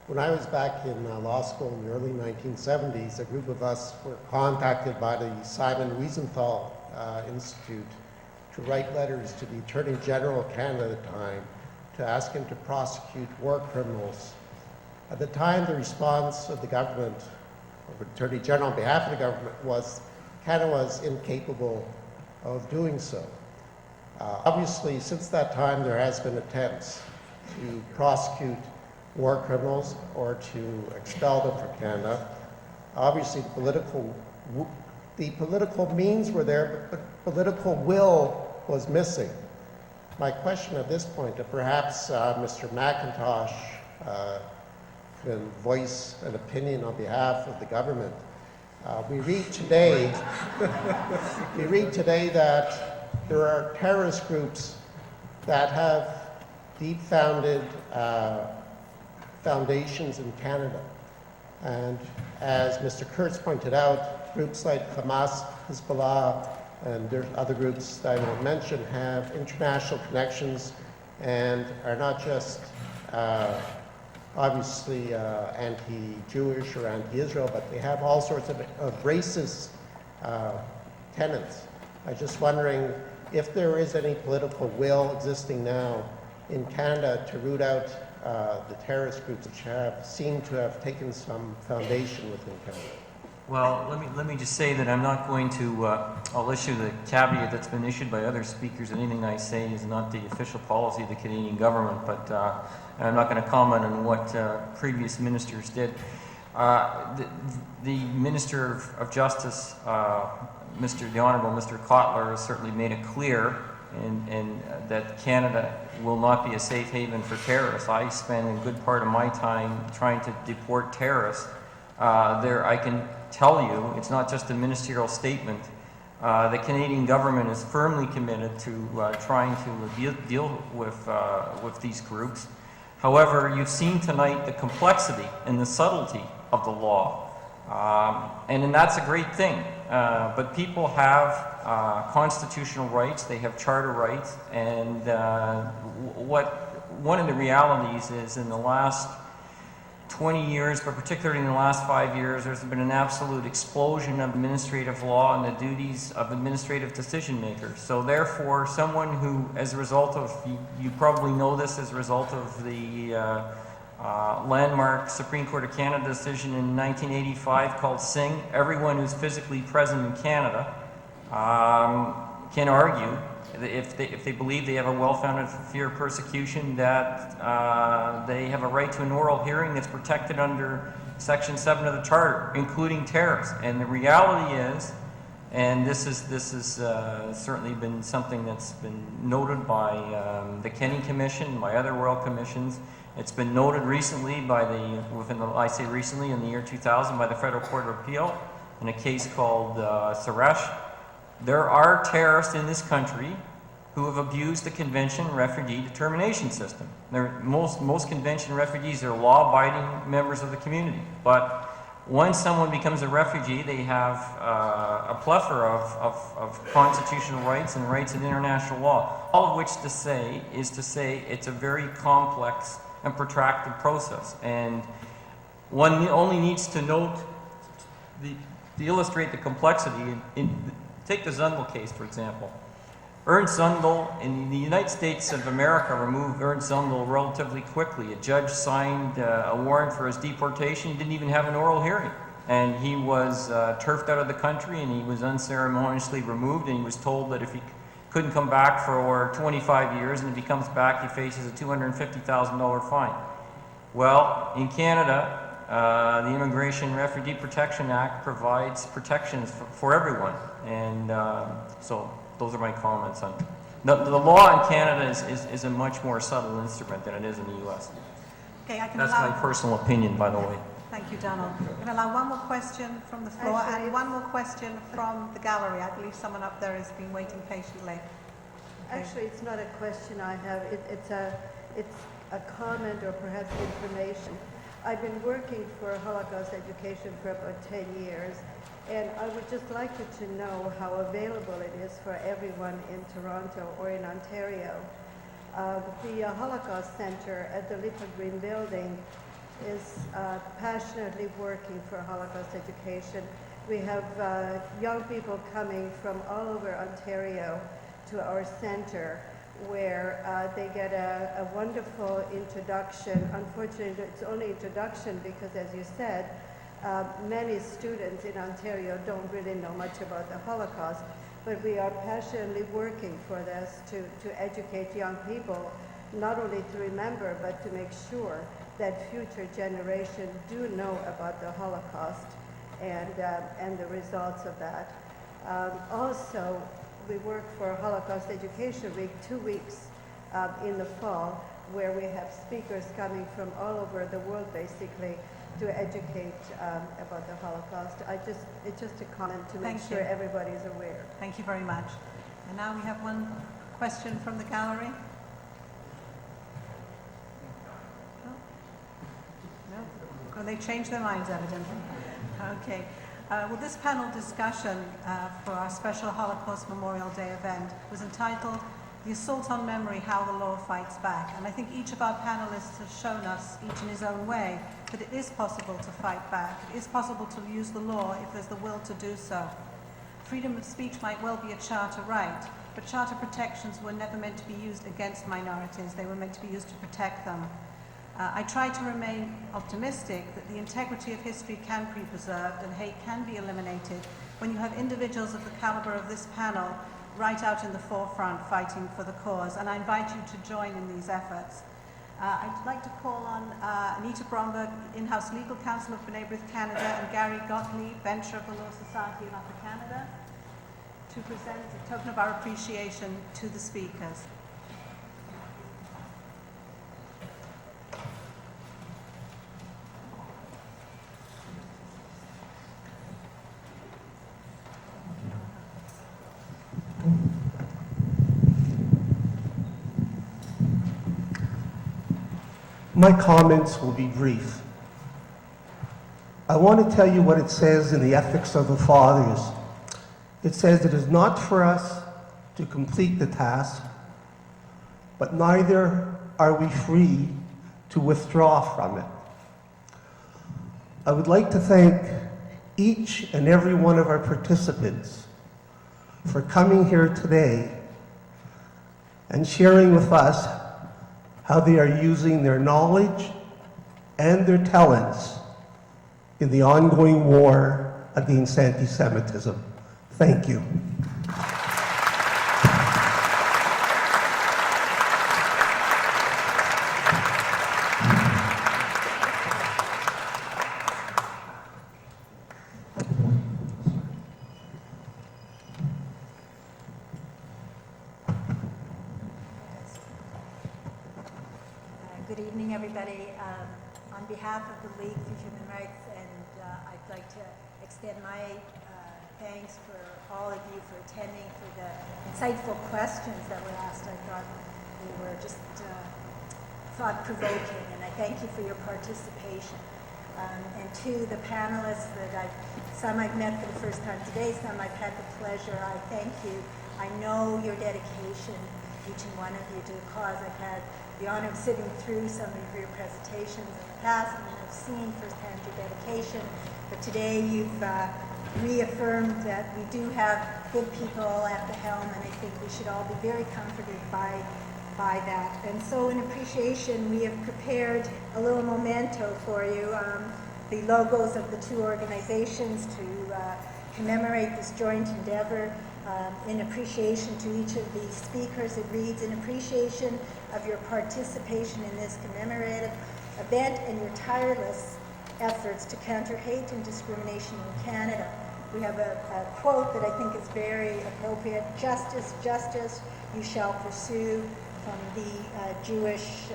When I was back in law school in the early 1970s, a group of us were contacted by the Simon Wiesenthal Institute to write letters to the Attorney General of Canada at the time to ask him to prosecute war criminals. At the time, the response of the government, of the Attorney General on behalf of the government, was Canada was incapable of doing so. Obviously, since that time, there has been attempts to prosecute war criminals or to expel them from Canada. Obviously, the political means were there, but political will was missing. My question at this point, and perhaps Mr. MacIntosh can voice an opinion on behalf of the government. We read today that there are terrorist groups that have deep-founded foundations in Canada. And as Mr. Kurz pointed out, groups like Hamas, Hezbollah, and there's other groups that I won't mention have international connections and are not just obviously anti-Jewish or anti-Israel, but they have all sorts of racist tenets. I'm just wondering if there is any political will existing now in Canada to root out the terrorist groups which seem to have taken some foundation within Canada. Well, let me just say that I'm not going to, I'll issue the caveat that's been issued by other speakers. Anything I say is not the official policy of the Canadian government, but I'm not going to comment on what previous ministers did. The Minister of Justice, the Honourable Mr. Kotler, has certainly made it clear and that Canada will not be a safe haven for terrorists. I spend a good part of my time trying to deport terrorists. I can tell you, it's not just a ministerial statement. The Canadian government is firmly committed to trying to deal with these groups. However, you've seen tonight the complexity and the subtlety of the law. And that's a great thing. But people have constitutional rights, they have charter rights, and one of the realities is in the last 20 years, but particularly in the last 5 years, there's been an absolute explosion of administrative law and the duties of administrative decision makers. So therefore, someone who, as a result of, you probably know this as a result of the landmark Supreme Court of Canada decision in 1985 called Singh, everyone who's physically present in Canada can argue, if they believe they have a well-founded fear of persecution, that they have a right to an oral hearing that's protected under Section 7 of the Charter, including terrorists. And the reality is, and this is certainly been something that's been noted by the Kenny Commission, by other royal commissions. It's been noted recently I say recently, in the year 2000 by the Federal Court of Appeal in a case called Suresh. There are terrorists in this country who have abused the convention refugee determination system. Most convention refugees are law-abiding members of the community, but once someone becomes a refugee, they have a plethora of constitutional rights and rights in international law, all of which is to say it's a very complex and protracted process. And one only needs to note, to illustrate the complexity, take the Zundel case, for example. Ernst Zundel, in the United States of America, removed Ernst Zundel relatively quickly. A judge signed a warrant for his deportation. He didn't even have an oral hearing. And he was turfed out of the country, and he was unceremoniously removed, and he was told that if he couldn't come back for 25 years, and if he comes back, he faces a $250,000 fine. Well, in Canada, the Immigration and Refugee Protection Act provides protections for everyone. And so those are my comments on it. The law in Canada is a much more subtle instrument than it is in the U.S. Okay, I can That's allow... my personal opinion, by the way. Thank you, Donald. I'm going to allow one more question from the floor and one more question from the gallery. I believe someone up there has been waiting patiently. Actually, it's not a question I have. It's a comment or perhaps information. I've been working for Holocaust education for about 10 years, and I would just like you to know how available it is for everyone in Toronto or in Ontario. The Holocaust Center at the Little Green Building is passionately working for Holocaust education. We have young people coming from all over Ontario to our center, where they get a wonderful introduction. Unfortunately, it's only introduction because, as you said, many students in Ontario don't really know much about the Holocaust, but we are passionately working for this to educate young people, not only to remember, but to make sure that future generations do know about the Holocaust and the results of that. Also, we work for Holocaust Education Week 2 weeks in the fall, where we have speakers coming from all over the world, basically, to educate about the Holocaust. It's just a comment to make sure everybody's aware. Thank you very much. And now we have one question from the gallery. No? Well, they changed their minds, evidently. Okay. Well, this panel discussion for our special Holocaust Memorial Day event was entitled "The Assault on Memory, How the Law Fights Back." And I think each of our panelists has shown us, each in his own way, that it is possible to fight back. It is possible to use the law if there's the will to do so. Freedom of speech might well be a charter right, but charter protections were never meant to be used against minorities. They were meant to be used to protect them. I try to remain optimistic that the integrity of history can be preserved and hate can be eliminated when you have individuals of the caliber of this panel right out in the forefront fighting for the cause. And I invite you to join in these efforts. I'd like to call on Anita Bromberg, in-house legal counsel of B'nai Brith Canada, and Gary Gottlieb, bencher of the Law Society of Upper Canada, to present a token of our appreciation to the speakers. My comments will be brief. I want to tell you what it says in the Ethics of the Fathers. It says it is not for us to complete the task, but neither are we free to withdraw from it. I would like to thank each and every one of our participants for coming here today and sharing with us how they are using their knowledge and their talents in the ongoing war against anti-Semitism. Thank you. Good evening, everybody. On behalf of the League for Human Rights, and I'd like to extend my thanks for all of you for attending, for the insightful questions that were asked. I thought they were just thought-provoking, and I thank you for your participation. And to the panelists some I've met for the first time today, some I've had the pleasure, I thank you. I know your dedication, each and one of you, to the cause. I've had the honor of sitting through some of your presentations in the past, and I've seen firsthand your dedication. But today you've reaffirmed that we do have good people at the helm, and I think we should all be very comforted by that. And so in appreciation, we have prepared a little memento for you, the logos of the two organizations to commemorate this joint endeavor. In appreciation to each of the speakers, it reads, in appreciation of your participation in this commemorative event and your tireless efforts to counter hate and discrimination in Canada. We have a quote that I think is very appropriate: justice, justice, you shall pursue, from the Jewish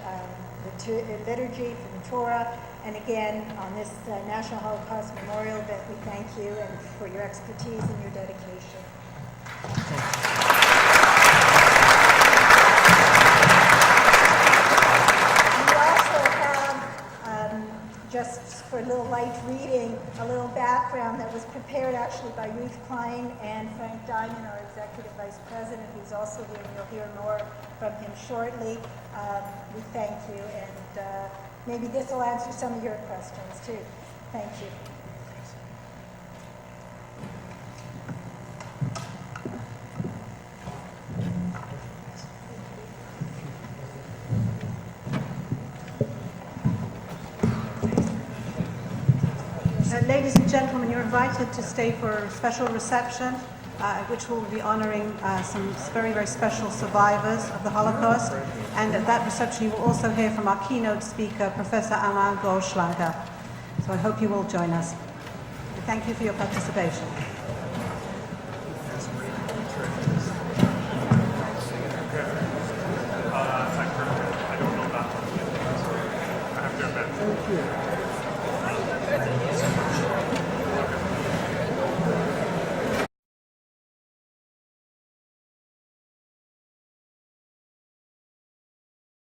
liturgy, from the Torah. And again, on this National Holocaust Memorial event, we thank you and for your expertise and your dedication. We also have, just for a little light reading, a little background that was prepared actually by Ruth Klein and Frank Dimant, our Executive Vice President, who's also here, and you'll hear more from him shortly. We thank you, and maybe this will answer some of your questions too. Thank you. Ladies and gentlemen, you're invited to stay for a special reception, which will be honoring some very, very special survivors of the Holocaust. And at that reception, you will also hear from our keynote speaker, Professor Alain Goldschläger. So I hope you will join us. Thank you for your participation.